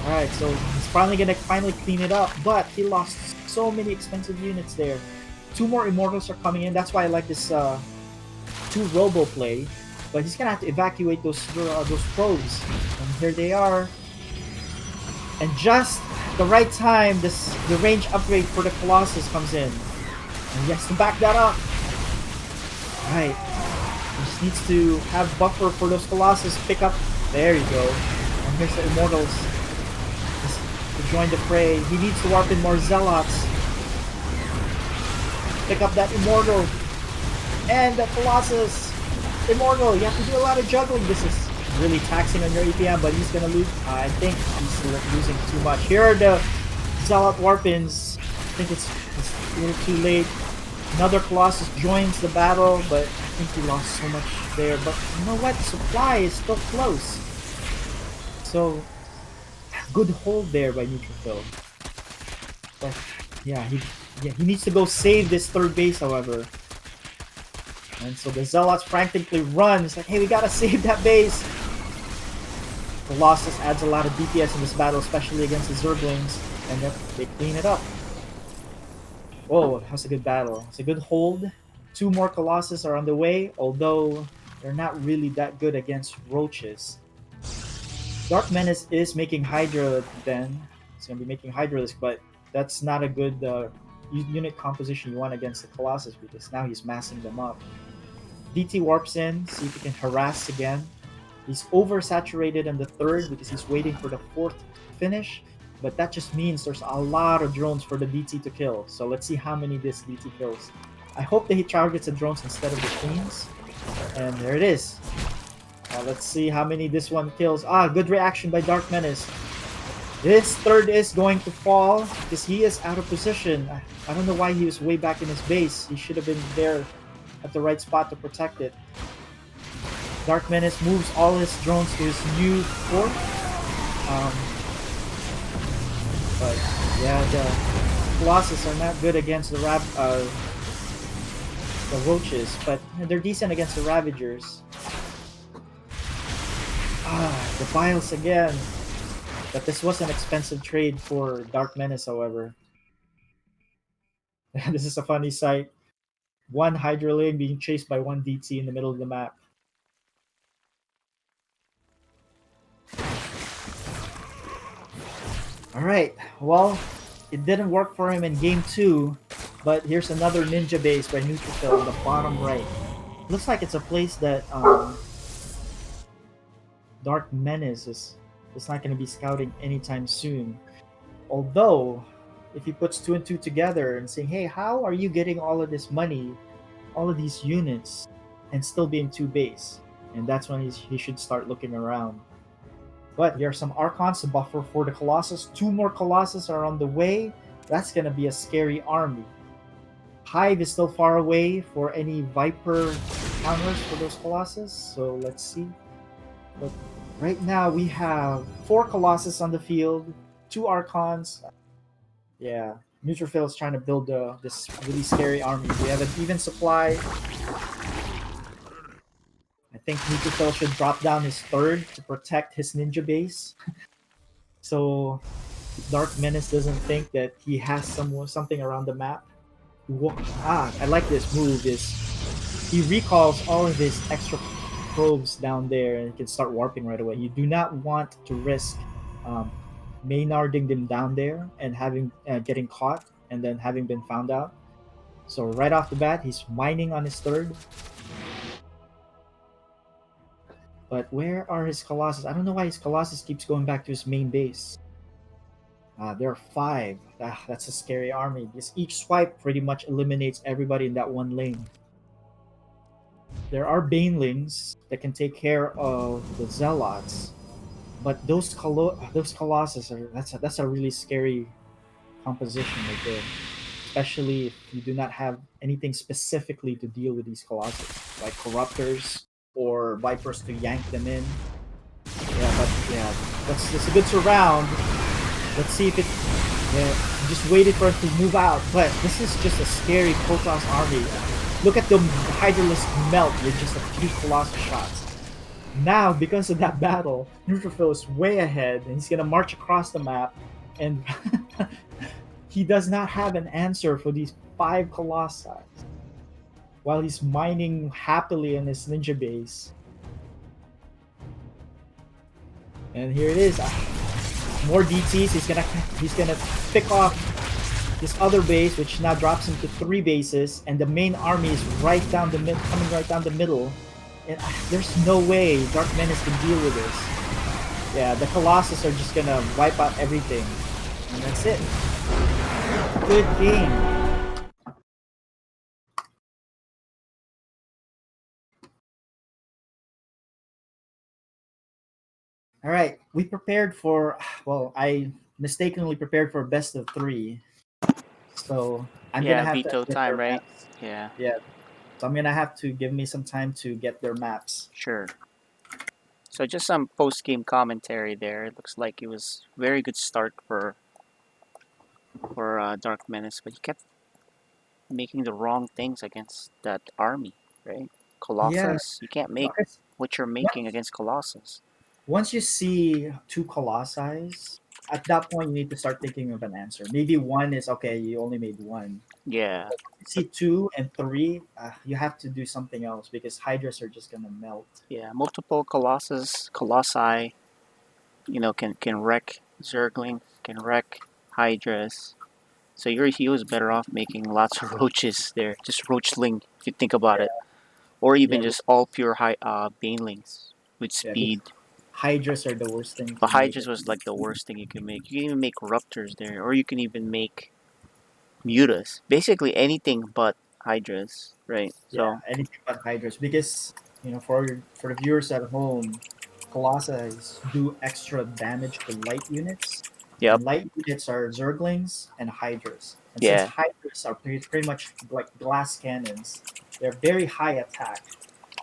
Alright, so he's probably gonna clean it up, but he lost so many expensive units there. 2 more Immortals are coming in, that's why I like this 2 Robo play. But he's gonna have to evacuate those probes. And here they are. And just the right time, the range upgrade for the Colossus comes in. And he has to back that up. Alright. He just needs to have buffer for those Colossus pick up. There you go. And here's the Immortals to join the fray. He needs to warp in more Zealots. Pick up that Immortal. And the Colossus. Immortal. You have to do a lot of juggling. This is really taxing on your APM, but he's gonna lose. I think he's losing too much. Here are the Zealot warp-ins. I think it's a little too late. Another Colossus joins the battle, but I think he lost so much there. But you know what? Supply is still close. So, good hold there by Neutrophil. But yeah, he needs to go save this 3rd base, however. And so the Zealots frantically run. It's like, hey, we gotta save that base. Colossus adds a lot of DPS in this battle, especially against the Zerglings, and yep, they clean it up. Whoa, that's a good battle. It's a good hold. 2 more Colossus are on the way, although they're not really that good against Roaches. Dark Menace is making Hydra then. It's going to be making Hydralisk, but that's not a good unit composition you want against the Colossus because now he's massing them up. DT warps in, see if he can harass again. He's oversaturated in the 3rd because he's waiting for the 4th finish, but that just means there's a lot of drones for the DT to kill. So let's see how many this DT kills. I hope that he targets the drones instead of the Queens. And there it is. Let's see how many this one kills. Good reaction by Dark Menace. This third is going to fall because he is out of position. I don't know why he was way back in his base. He should have been there at the right spot to protect it. Dark Menace moves all his drones to his new fort. But yeah, the Colossus are not good against the roaches, but they're decent against the Ravagers. The Biles again. But this was an expensive trade for Dark Menace, however. This is a funny sight. One Hydra lane being chased by one DT in the middle of the map. Alright, well, it didn't work for him in game 2, but here's another ninja base by Neutrophil on the bottom right. Looks like it's a place that Dark Menace is not going to be scouting anytime soon. Although, if he puts 2 and 2 together and saying, hey, how are you getting all of this money, all of these units, and still being 2 base? And that's when he should start looking around. But here are some Archons to buffer for the Colossus. 2 more Colossus are on the way. That's going to be a scary army. Hive is still far away for any Viper counters for those Colossus. So let's see. But right now we have 4 Colossus on the field, 2 Archons. Yeah, Neutrophil is trying to build this really scary army. We have an even supply. I think Neutrophil should drop down his third to protect his ninja base. So Dark Menace doesn't think that he has something around the map. I like this move. He recalls all of his extra probes down there and can start warping right away. You do not want to risk Maynarding them down there and having getting caught and then having been found out. So right off the bat, he's mining on his third. But where are his Colossus? I don't know why his Colossus keeps going back to his main base. There are 5. That's a scary army because each swipe pretty much eliminates everybody in that one lane. There are Banelings that can take care of the Zealots, but those Colossus are that's a really scary composition right there. Especially if you do not have anything specifically to deal with these Colossus, like Corruptors or Vipers to yank them in. That's a good surround. Let's see if it. Yeah, just waited for it to move out, but this is just a scary Protoss army. Look at the Hydralisk melt with just a few Colossus shots. Now, because of that battle, Neutrophil is way ahead, and he's gonna march across the map, and he does not have an answer for these 5 Colossi. While he's mining happily in his ninja base. And here it is. More DTs. He's gonna pick off this other base, which now drops him to 3 bases, and the main army is right down the coming right down the middle. And there's no way Dark Menace can deal with this. Yeah, the Colossus are just gonna wipe out everything, and that's it. Good game. All right, we prepared for. Well, I mistakenly prepared for a best of 3, so I'm gonna have to veto get time, their right? maps. Yeah, Yeah, so I'm gonna have to give me some time to get their maps. sure. So just some post-game commentary there. It looks like it was very good start for Dark Menace, but he kept making the wrong things against that army, right? Yeah, Colossus, you can't make because what you're making against Colossus. once you see 2 Colossi, at that point you need to start thinking of an answer. Maybe 1 is okay. You only made 1. Yeah, You see 2 and 3, you have to do something else because Hydras are just gonna melt. yeah. Multiple Colossi, can wreck Zergling, can wreck Hydras. So he was better off making lots of roaches there, just roachling if you think about it, or even Yeah, just all pure banelings with yeah. Because speed. Hydras are the worst thing But to make. Hydras was like the worst thing you can make. You can even make Raptors there, or you can even make Mutas. Basically anything but Hydras, right? Yeah, So anything but Hydras because for the viewers at home, Colossi do extra damage to light units, yep, and light units are Zerglings and Hydras. And since yeah, Hydras are pretty much like glass cannons, they're very high attack,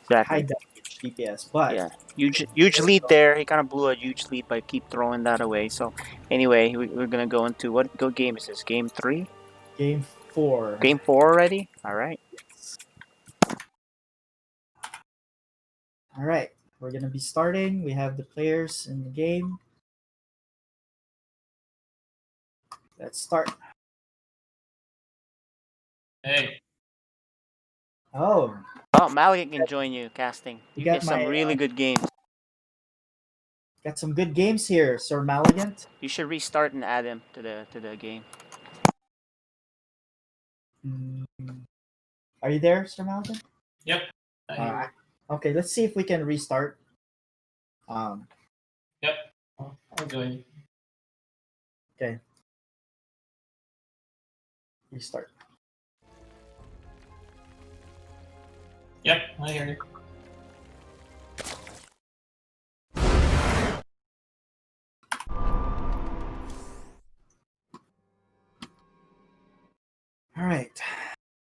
high exactly. damage DPS. But Yeah, huge lead there. He kind of blew a huge lead by keep throwing that away. So anyway, we're gonna go into what game is this? Game 3, game 4, game 4 already. All right. all right, we're gonna be starting. We have the players in the game. Let's start. Hey, Oh, Oh, Malik can join you casting. you You get got some my really good games. got some good games here, Sir Maligant. You should restart and add him to the game. Mm, are you there, Sir Maligant? yep. I hear Uh, you. okay, let's see if we can restart. Yep. I'll join you. Okay, restart. Yep, I hear you. All right,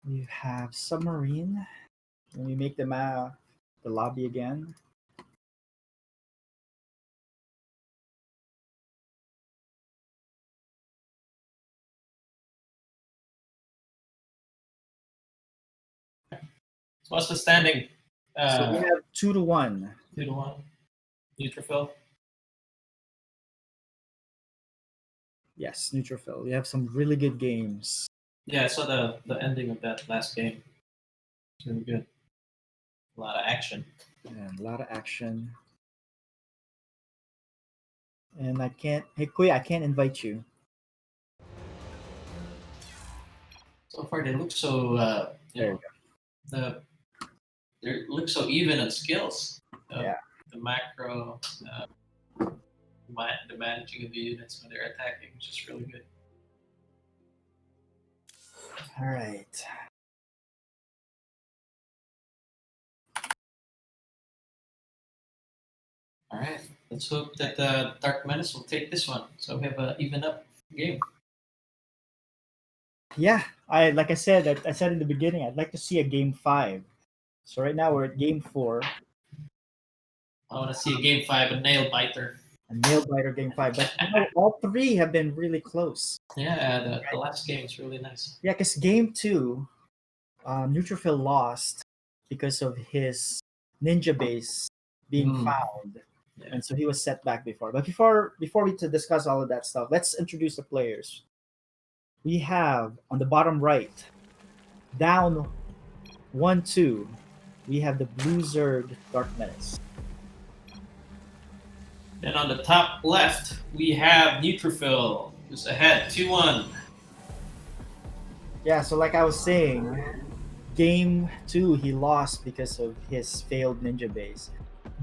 we have submarine. Let me make the lobby again. So what's the standing? So we have 2-1. 2-1. Neutrophil. Yes, neutrophil. We have some really good games. Yeah, I saw the ending of that last game. It's really good. A lot of action. And a lot of action. And I can't. Hey, Kuya, I can't invite you. So far, they look so. There you They look so even on skills. Yeah. The macro, the managing of the units when they're attacking, which is really good. All right. All right. Let's hope that Dark Menace will take this one. So we have an even up game. Yeah, like I said, I said in the beginning, I'd like to see a game 5. So right now we're at game 4, I want to see a game 5, a nail biter. a nail biter game 5. But all three have been really close. Yeah, the last game is really nice. Yeah, because game 2, Neutrophil lost because of his ninja base being found, Yeah. and so he was set back before. But before we to discuss all of that stuff, let's introduce the players. We have on the bottom right, down 1-2. We have the Blue Zerg Dark Menace. Then on the top left, we have Neutrophil, who's ahead 2-1. Yeah, so like I was saying, game 2 he lost because of his failed ninja base.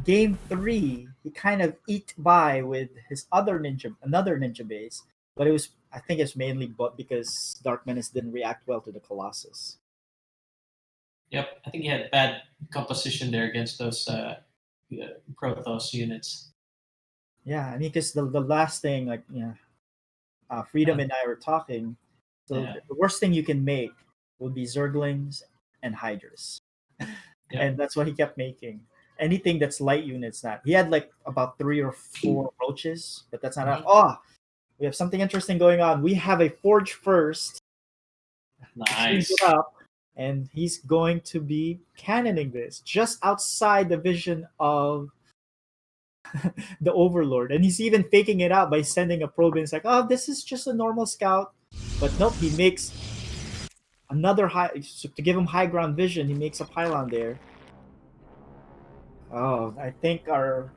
Game 3 he kind of eked by with his another ninja base, but I think it's mainly but because Dark Menace didn't react well to the Colossus. Yep, I think he had bad composition there against those Protoss units. Yeah, I mean, because the last thing, Freedom Yeah. and I were talking. So Yeah. the worst thing you can make would be Zerglings and Hydras, and that's what he kept making. Anything that's light units, not. He had like about 3 or 4 roaches, but that's not enough. Oh, we have something interesting going on. We have a Forge First. Change Nice. it up, and he's going to be cannoning this just outside the vision of the Overlord, and he's even faking it out by sending a probe in. It's like, oh, this is just a normal scout, but nope, he makes another to give him high ground vision. He makes a pylon there. Oh, I think our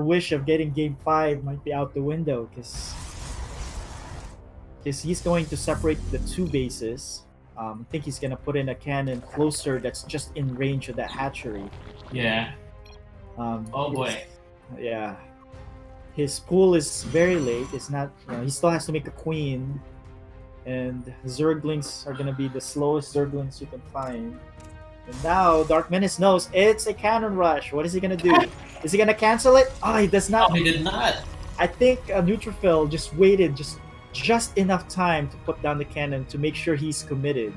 wish of getting game 5 might be out the window because he's going to separate the 2 bases. I think he's gonna put in a cannon closer that's just in range of that hatchery. Yeah. Oh boy. Yeah. His pool is very late. It's not. He still has to make a queen, and Zerglings are gonna be the slowest Zerglings you can find. And now Dark Menace knows it's a cannon rush. What is he gonna do? Is he gonna cancel it? Oh, he does not. Oh, he did not. I think Neutrophil just waited just enough time to put down the cannon to make sure he's committed.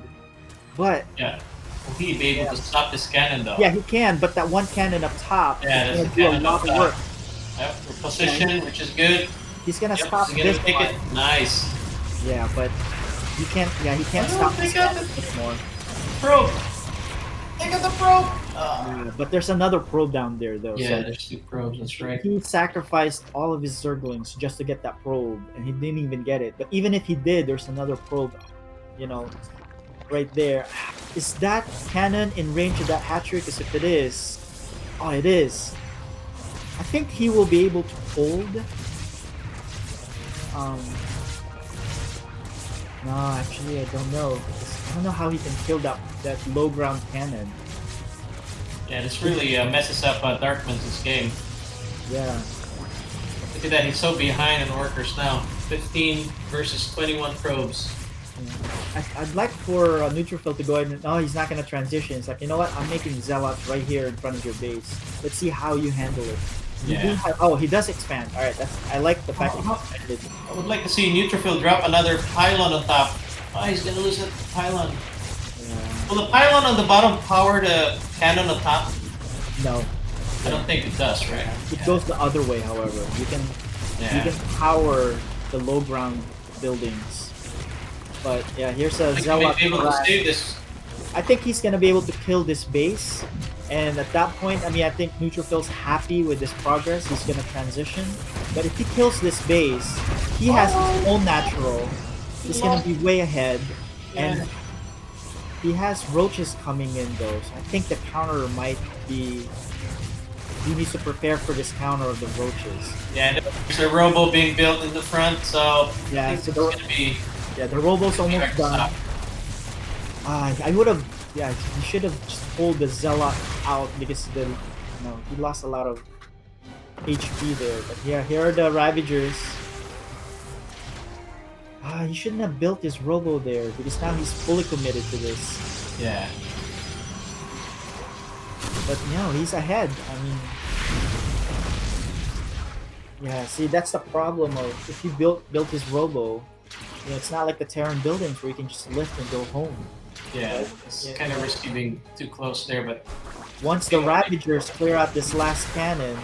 But Yeah. Will he be able to stop this cannon though? yeah, he can. But that one cannon up top Yeah, is there's gonna a do a cannon lot up of top. work. Yep, for position, which is good. He's gonna Yep, stop he's gonna this take one. it. Nice. Yeah, but he can't. Yeah, he can't Oh, stop they this got cannon the- anymore. Probe. They got the probe. Yeah, but there's another probe down there though. Yeah, So there's 2 probes. That's right. he sacrificed all of his Zerglings just to get that probe, and he didn't even get it. But even if he did, there's another probe, you know, right there. Is that cannon in range of that hatchery? Because if it is, oh, it is. I think he will be able to hold. Um, no, actually, I don't know. I don't know how he can kill that low ground cannon. Yeah, this really messes up Darkman's game. Yeah. Look at that, he's so behind in workers now. 15 versus 21 probes. I'd like for Neutrophil to go ahead and... Oh, he's not going to transition. It's like, you know what? I'm making Zealots right here in front of your base. Let's see how you handle it. You do have, oh, he does expand. Alright, I like the fact that he expanded. I would like to see Neutrophil drop another pylon on top. Oh, he's gonna lose that pylon. Yeah. Will the pylon on the bottom power the cannon on top? No. I don't think it does, right? It goes the other way, however. You can power the low ground buildings. But yeah, here's a I think he Zealot. may be able to save this. I think he's gonna be able to kill this base. And at that point, I mean, I think Neutrophil's happy with this progress. He's gonna transition. But if he kills this base, he has his own natural. He's gonna be way ahead. And he has roaches coming in though. So I think the counter might be... He needs to prepare for this counter of the roaches. Yeah, there's a robo being built in the front, so yeah, I think it's gonna be... Yeah, the robo's almost done. I would have... Yeah, he should have just pulled the Zealot out because he lost a lot of HP there. But yeah, here are the Ravagers. He shouldn't have built his robo there because now he's fully committed to this. Yeah. But no, he's ahead. I mean... Yeah, see, that's the problem of if you built his robo, it's not like the Terran buildings where you can just lift and go home. Yeah, it's kind of risky being too close there, but... Once the Ravagers clear out this last cannon,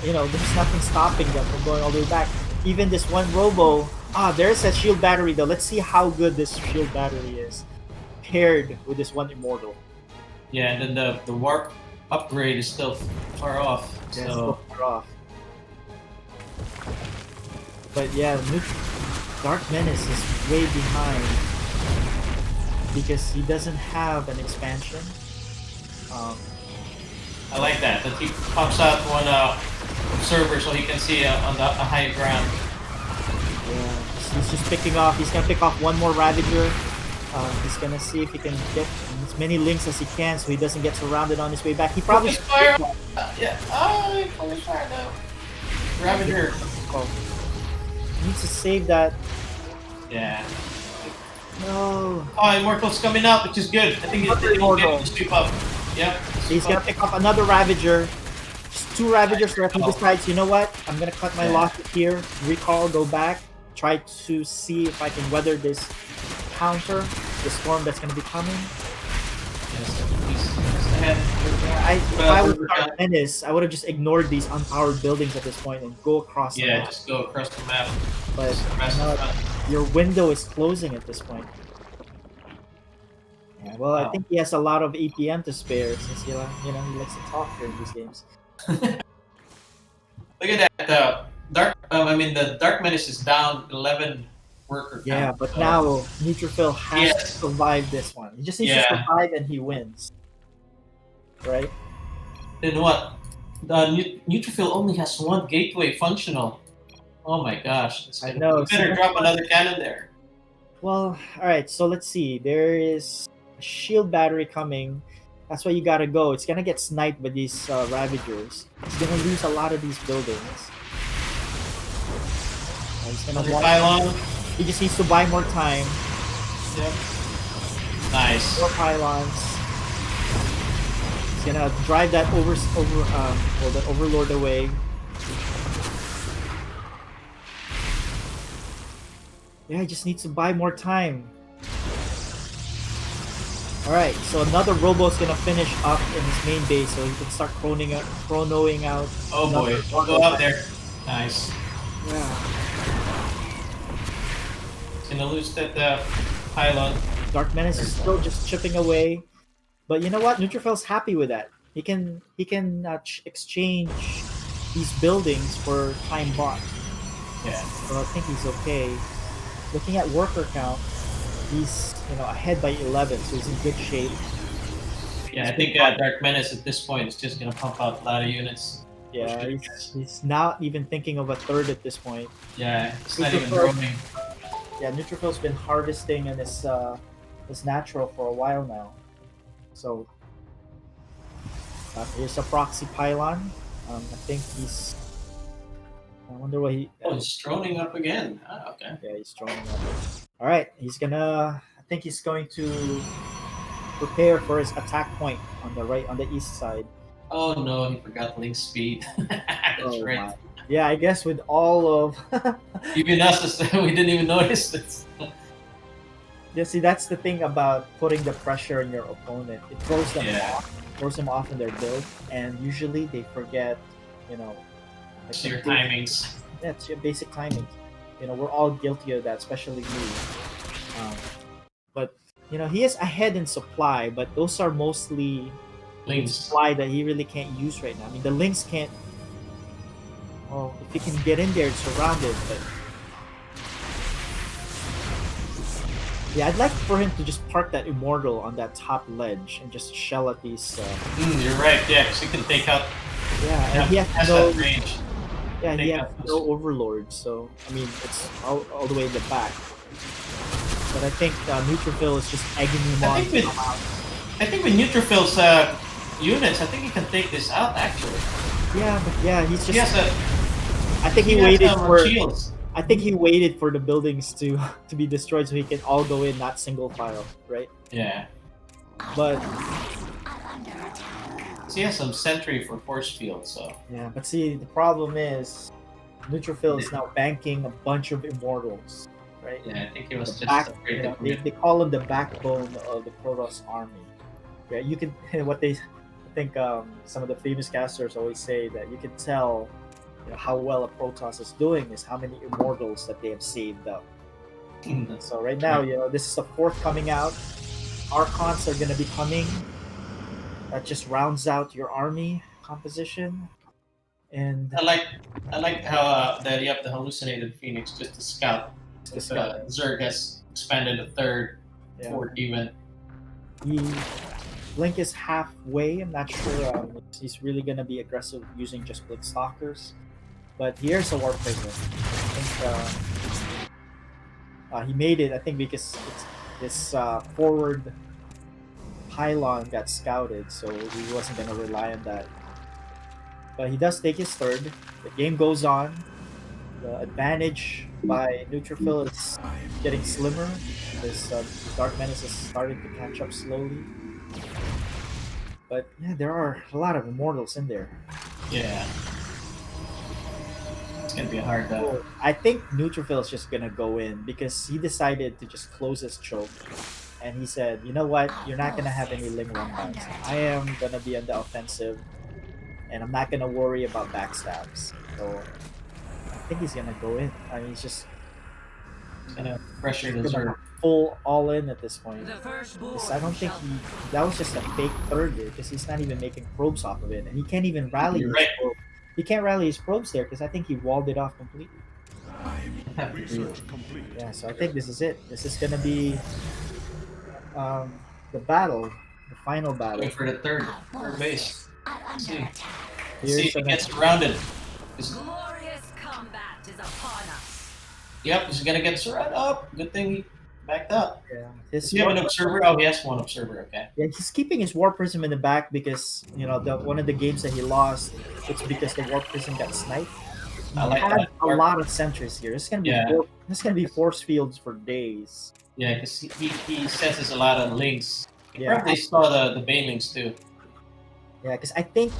there's nothing stopping them from going all the way back. Even this one robo... there's a shield battery though. Let's see how good this shield battery is paired with this one immortal. Yeah, and then the warp upgrade is still far off. Yeah, so... still far off. But yeah, Dark Menace is way behind because he doesn't have an expansion. I like that he pops out one observer so he can see on the high ground. Yeah, he's just picking off. He's gonna pick off one more Ravager. He's gonna see if he can get as many links as he can so he doesn't get surrounded on his way back. He probably fire. Yeah. Oh, he fire now. Ravager. He needs to save that. Yeah. No. Oh, Immortal's coming out, which is good. I think he'll get him to sweep up. Yep. He's gonna pick up another Ravager. Just 2 Ravagers left. He decides, you know what? I'm gonna cut my losses here. Recall, go back. Try to see if I can weather this counter, the storm that's gonna be coming. If I was Dark Menace, I would have just ignored these unpowered buildings at this point and go across the map. Just go across the map. But your window is closing at this point. Yeah, well, I think he has a lot of APM to spare since he likes to talk during these games. Look at that. The Dark Menace is down 11 worker. Yeah, count, but now Neutrophil has to survive this one. He just needs to survive and he wins. Right? Then what? The Neutrophil only has 1 gateway functional. Oh my gosh. I know. You better drop another cannon there. Well, alright, so let's see. There is a shield battery coming. That's why you gotta go. It's gonna get sniped by these Ravagers. It's gonna lose a lot of these buildings. He's gonna Another pylon. He just needs to buy more time, Yep. Nice. more pylons. He's gonna drive that the overlord away. Yeah, he just needs to buy more time. Alright, so another robo's gonna finish up in his main base so he can start chronoing out. Oh boy, another don't go out there. Nice. Yeah. He's gonna lose that pylon. Dark Menace is still just chipping away. But you know what? Neutrophil's happy with that. He can exchange these buildings for time bought. Yeah. So I think he's okay. Looking at worker count, he's ahead by 11, so he's in good shape. Yeah, I think Dark Menace at this point is just gonna pump out a lot of units. Yeah, he's not even thinking of a third at this point. Yeah, it's not even roaming. Yeah, Neutrophil's been harvesting in his natural for a while now. So here's a proxy pylon. I think he's. I wonder what he. Oh, he's droning up again. Ah, okay. Yeah, he's droning up. All right, he's gonna. I think he's going to prepare for his attack point on the east side. Oh no, he forgot link speed. That's right. My. Yeah, I guess with all of. Even us, we didn't even notice this. Yeah, see, that's the thing about putting the pressure on your opponent. It throws them off in their build, and usually they forget, Like your timings. Yeah, it's your basic timings. We're all guilty of that, especially me. But he is ahead in supply, but those are mostly Links. supply that he really can't use right now. I mean, the links can't. Well, if he can get in there, it's surrounded, but. Yeah, I'd like for him to just park that Immortal on that top ledge and just shell at these. You're right. Yeah, because he can take out. Yeah, and he has no range. Yeah, he has no Overlord, so I mean it's all the way in the back. But I think Neutrophil is just egging him on. I think with Neutrophil's units, I think he can take this out actually. Yeah, but yeah, he's just. He has I think he waited for. Shields. I think he waited for the buildings to be destroyed so he can all go in, not single file, right? Yeah. But so he has some sentry for force field, so. Yeah, but see, the problem is Neutrophil is now banking a bunch of Immortals, right? Yeah, I think he was afraid to they call him the backbone of the Protoss army. Yeah, you can I think some of the famous casters always say that you can tell how well a Protoss is doing is how many Immortals that they have saved up. So right now, this is the fourth coming out. Archons are going to be coming. That just rounds out your army composition. And I like how that you have the hallucinated Phoenix just to scout. Zerg has expanded a third, fourth even. Blink is halfway. I'm not sure he's really going to be aggressive using just Blink Stalkers. But here's a Warp Prism. I think he made it, I think, because this forward pylon got scouted, so he wasn't going to rely on that. But he does take his third. The game goes on. The advantage by Neutrophil is getting slimmer. This Dark Menace is starting to catch up slowly. But yeah, there are a lot of Immortals in there. Yeah. It's going to be a hard battle. I think Neutrophil is just going to go in because he decided to just close his choke. And he said, you know what, you're not going to have any Ling Rungbacks. I am going to be on the offensive. And I'm not going to worry about backstabs. So I think he's going to go in. I mean, he's going to pressure the Zerg. Full all in at this point. I don't think that was just a fake third there because he's not even making probes off of it. And he can't even rally his probes. He can't rally his probes there because I think he walled it off completely. Yeah, so I think this is it. This is going to be the battle, the final battle. Wait for the third base. Let's see. See if he gets surrounded. Glorious combat is upon us. Yep, he's gonna get surrounded. Oh, good thing he backed up. Yeah. Does he have an observer? Oh, he has one observer. Okay. Yeah, he's keeping his Warp Prism in the back because one of the games that he lost, it's because the Warp Prism got sniped. I like had that. a lot of sentries here. It's gonna be Yeah. it's gonna be force fields for days. Yeah, because he senses a lot of links. He Yeah, probably saw the banelings too. Yeah, because I think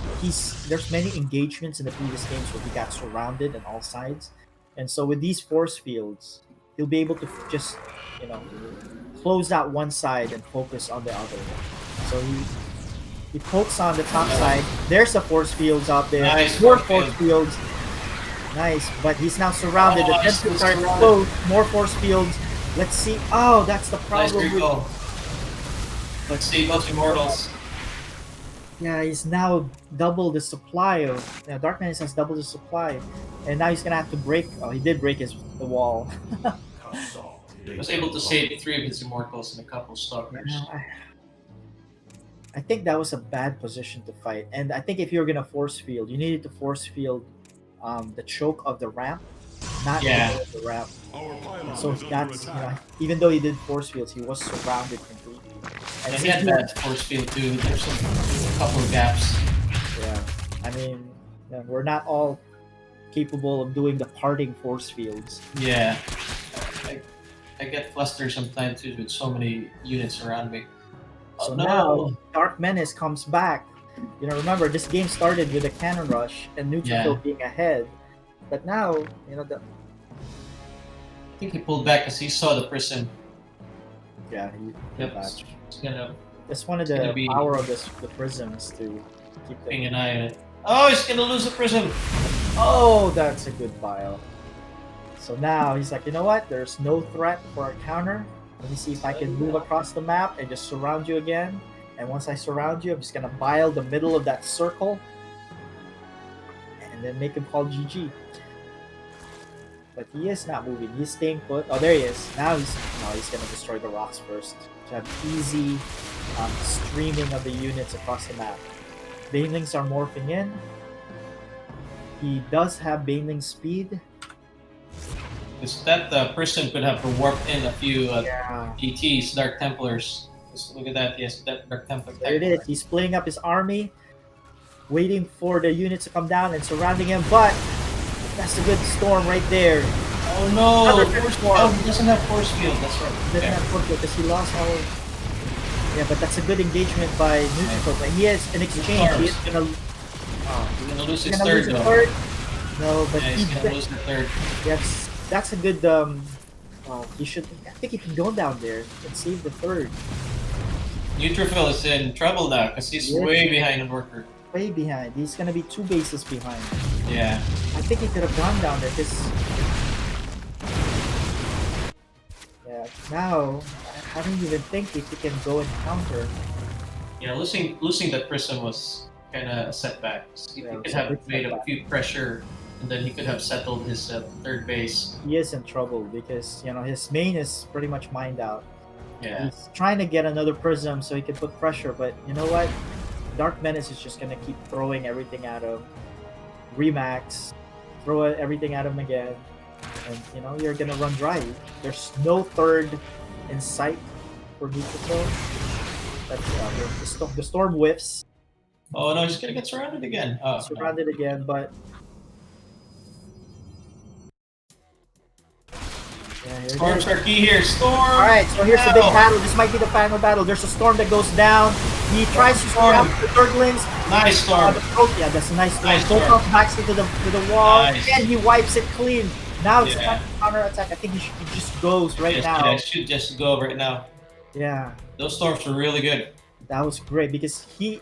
there's many engagements in the previous games where he got surrounded on all sides, and so with these force fields, he'll be able to just close out one side and focus on the other. So he pokes on the top side. There's the force fields out there. Nice More force force fields. Nice, but he's now surrounded. Oh, The he's sentries are surrounded. close. More force fields. Let's see. Oh, that's the Nice problem. recall. Let's see those immortals. Yeah, he's now double the supply of. Dark Menace has double the supply, and now he's gonna have to break. Oh, he did break the wall. He was able to save 3 of his immortals and a couple stalkers. I think that was a bad position to fight, and I think if you're gonna force field, you needed to force field the choke of the ramp, not Yeah. the middle of the ramp. And so that's even though he did force fields, he was surrounded completely. And And he had bad force field too. There's a couple of gaps. Yeah, I mean, we're not all capable of doing the parting force fields. Yeah. I get flustered sometimes too with so many units around me. So Oh, now Dark Menace comes back. Remember this game started with a cannon rush and Neutrophil being ahead, but now I think he pulled back because he saw the prism. he pulled Yep. back. It's gonna That's one of the gonna be- power of the prisms to keep ping them. an eye on it. Oh, he's gonna lose the prism. Oh, that's a good bile. So now he's like, you know what? There's no threat for a counter. Let me see if I can move across the map and just surround you again. And once I surround you, I'm just gonna bile the middle of that circle, and then make him call GG. But he is not moving. He's staying put. Oh, there he is. Now he's gonna destroy the rocks first to have easy streaming of the units across the map. Banelings are morphing in. He does have Baneling speed. Because that prism could have warped in a few Yeah. DTs, Dark Templars. Just look at that. Yes, that Dark Templar. There it is. He's splitting up his army, waiting for the units to come down and surrounding him. But that's a good storm right there. Oh no! Another Force force oh, he doesn't have force field. That's right. He doesn't have force field because he lost all. Yeah, but that's a good engagement by Neutrophil. But he is in exchange. He is gonna. He's gonna lose his Gonna third lose his though. third. No, but Yeah, he's gonna lose the third. that's a good. He should. I think he can go down there and save the third. Neutrophil is in trouble now because he's Yeah. way behind on worker. Way behind. He's gonna be 2 bases behind. Yeah. I think he could have gone down there because. Yeah. Now, I don't even think if he can go and counter. Yeah, losing that prism was kind of a setback. He Yeah, it could was a have big made a setback. few pressure, and then he could have settled his third base. He is in trouble because his main is pretty much mined out. Yeah. He's trying to get another prism so he can put pressure, but you know what? Dark Menace is just gonna keep throwing everything at him. Remax, throw everything at him again, and you're gonna run dry. There's no third in sight for Neutrophil. That's the storm whiffs, Oh no, he's gonna get surrounded again. Oh, no. surrounded again, but yeah, here it Storms is. are key here. Storm. All right, so here's the big Ow. battle. This might be the final battle. There's a storm that goes down. He tries to Storm. surround the Zerglings. Nice storm. Yeah, that's a nice storm. Nice Both storm. off backs into the wall, Nice. and he wipes it clean. Now it's Yeah. time to counter attack. I think he just goes right Yes, now. yeah, should just go right now. Yeah, Those storms were really good. that was great because he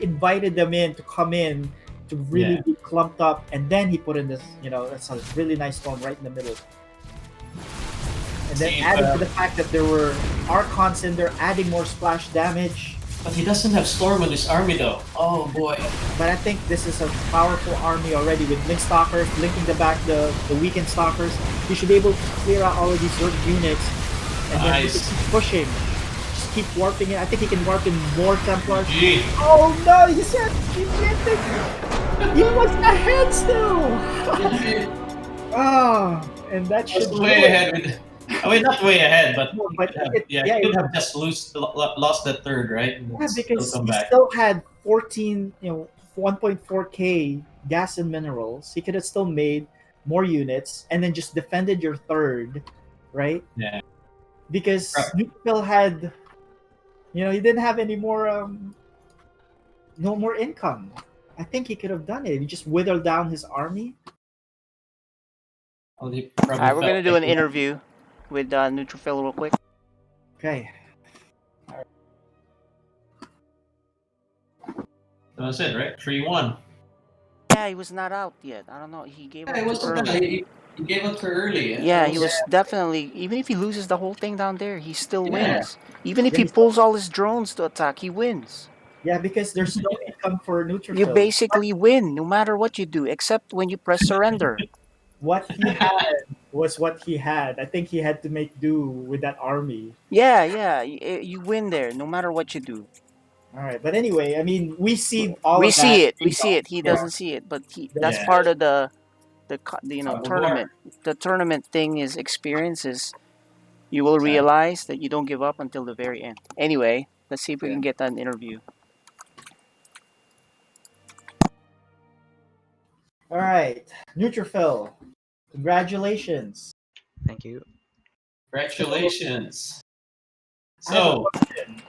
invited them in to come in to really Yeah. be clumped up, and then he put in this. That's a really nice storm right in the middle. And then See, adding to the fact that there were Archons in there, adding more splash damage. But he doesn't have storm on his army though. Oh boy. But I think this is a powerful army already with Link Stalkers, linking the weakened Stalkers. He should be able to clear out all of these Zerg units. And then he Nice. can keep pushing. Just keep warping it. I think he can warp in more Templars. Gee. Oh no, he said he was ahead still! Oh, and that should Just do way it. ahead with. I mean, not way ahead, but No, but yeah, yeah, he could it- have just lost that third, right? And Yeah, still because come he back. still had 14, 1.4k gas and minerals, he could have still made more units and then just defended your third, right? Yeah. Because Neutrophil had, he didn't have any more, no more income. I think he could have done it. He just whittled down his army. Well, he All probably right, we're felt gonna do like an interview with Neutrophil real quick. Okay. that was it, right? 3-1. Yeah, he was not out yet. I don't know. He gave Yeah, up it too wasn't early. that. He gave up too early. Yeah, he was definitely. Even if he loses the whole thing down there, he still Yeah. wins. Even if Yeah, he he's- pulls all his drones to attack, he wins. Yeah, because there's no income for You Neutrophil. basically win no matter what you do, except when you press surrender. What he had was what he had. I think he had to make do with that army. Yeah, you win there no matter what you do. All right, but anyway, I mean, we see all We of see that. it. We see it. He Yeah. doesn't see it, but that's Yeah. part of the Tug of tournament. The tournament thing is experiences. You will realize that you don't give up until the very end. Anyway, let's see if we can get an interview. All right, Neutrophil, congratulations. Thank you. Congratulations. I have a So, question.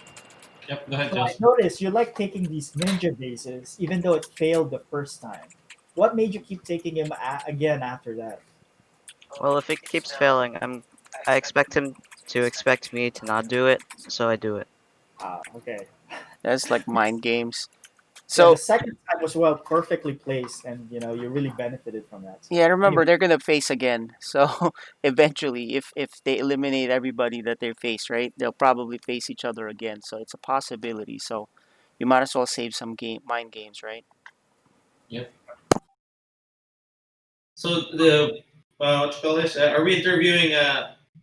yep, go ahead, So I Joseph. noticed you like taking these ninja bases, even though it failed the first time. What made you keep taking him again after that? Well, if it keeps failing, I expect him to expect me to not do it, so I do it. Okay. That's like mind games. So So the second time was perfectly placed, and you really benefited from that. yeah, remember Anyway, they're gonna face again. So eventually, if they eliminate everybody that they face, right, they'll probably face each other again. So it's a possibility. So you might as well save some mind games, right? Yep. So the what you call this? Are we interviewing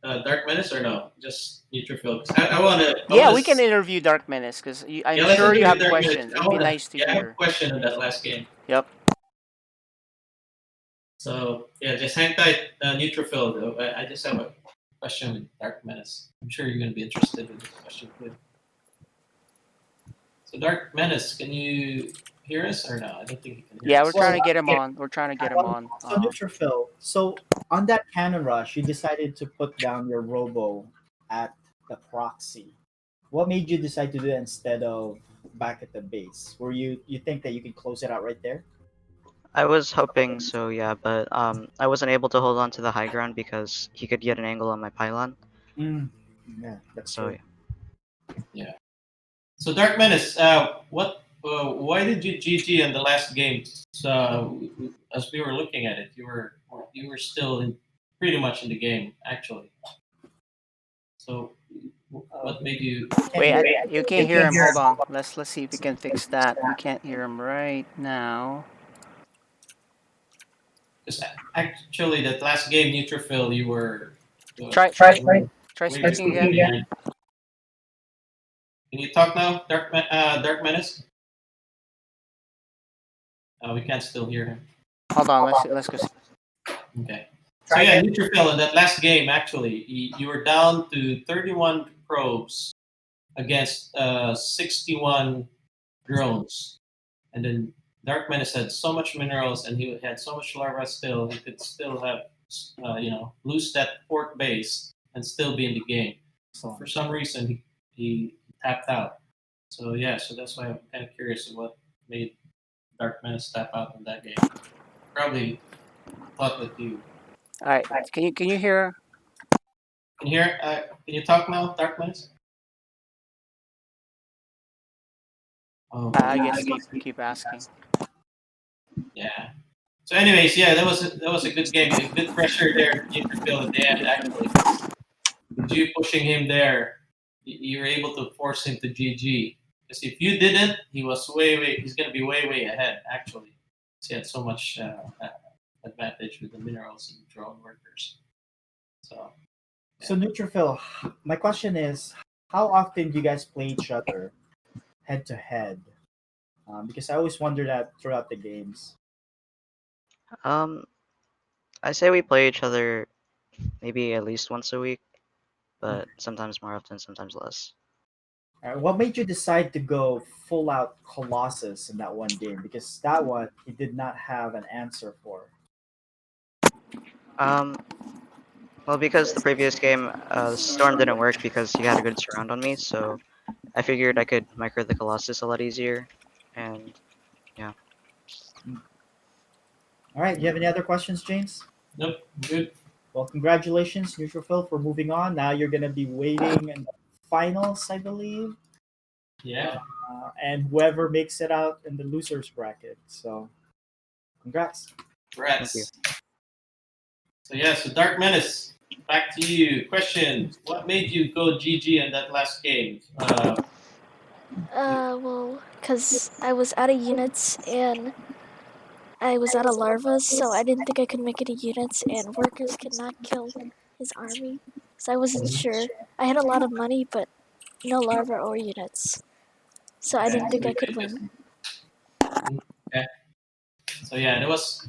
Dark Menace or no? Just Neutrophil. 'Cause I want to. Yeah, we can interview Dark Menace because I'm Let's sure you interview have Dark Menace. questions. I It'd be wanna, nice to I have a hear. question on that last game. Yep. So yeah, just hang tight, Neutrophil. Though I just have a question with Dark Menace. I'm sure you're going to be interested in this question too. So Dark Menace, can you hear us or no? I don't think you can hear Yeah, us. we're trying to get him on. We're trying to get him on. So Neutrophil, so on that cannon rush, you decided to put down your robo at the proxy. What made you decide to do that instead of back at the base? Were you think that you can close it out right there? I was hoping so, yeah, but I wasn't able to hold on to the high ground because he could get an angle on my pylon. Yeah, that's So true. Yeah. So Dark Menace, why did you GG in the last game? So as we were looking at it, you were still pretty much in the game actually. So what made you? Wait, you can't hear him. Hold on. Let's see if we can fix that. We can't hear him right now. Because actually, that last game, Neutrophil, you were Try way speaking again. behind. Can you talk now, Dark Menace? We can't still hear him. Hold on. Let's go. Okay. So yeah, Neutrophil in that last game, actually, you were down to 31 probes against 61 drones, and then Dark Menace had so much minerals, and he had so much larva still. He could still have, lose that port base and still be in the game. So for some reason, he tapped out. So yeah, so that's why I'm kind of curious of what made Dark Menace tap out in that game. Probably thought that you. All right. Can you hear? Can you hear? Can you talk now, Dark Menace? Oh, I guess keep asking. yeah. So, anyways, yeah, that was a good game. Good pressure there, Neutrophil at the end. Actually, with you pushing him there, you were able to force him to GG. Because if you didn't, he's going to be way ahead. Actually, he had so much advantage with the minerals and drone workers. So, So Neutrophil, my question is, how often do you guys play each other head to head? Because I always wonder that throughout the games. I say we play each other maybe at least once a week, but sometimes more often, sometimes less. What made you decide to go full out Colossus in that one game? Because that one he did not have an answer for. Um, well, because the previous game, Storm didn't work because he had a good surround on me, so I figured I could micro the Colossus a lot easier, and yeah. All right, do you have any other questions, James? Nope. Good. Well, congratulations, Neutrophil, for moving on. Now you're going to be waiting in the finals, I believe, Yeah. and whoever makes it out in the losers bracket. So, congrats. Thank you. Congrats. So yeah, so Dark Menace, back to you. Question: what made you go GG in that last game? Well, because I was out of units and I was out of larvas, so I didn't think I could make any units, and workers could not kill his army. So I wasn't sure. I had a lot of money, but no larva or units. So I didn't think I could win. Okay. So yeah, that was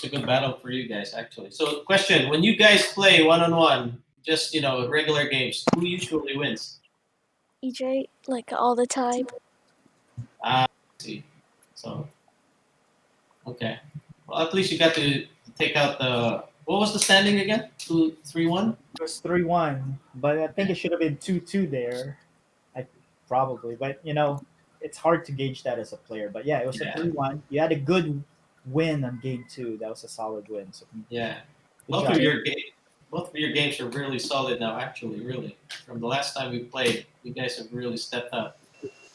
a good battle for you guys actually. So question: when you guys play 1-on-1, just regular games, who usually wins? EJ, like all the time. I see. So okay. Well, at least you got to take out the. What was the standing again? 2-3-1. It was 3-1, but I think it should have been 2-2 there. I probably, but it's hard to gauge that as a player. But yeah, it was a Yeah. 3-1. You had a good win on game 2. That was a solid win. So Yeah. good Both job. of your games are really solid now. Actually, really, from the last time we played, you guys have really stepped up.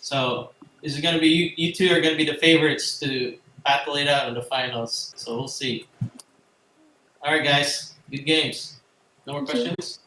So is it going to be you two are going to be the favorites to battle it out in the finals? So we'll see. All right, guys. Good games. No more Thank you. questions?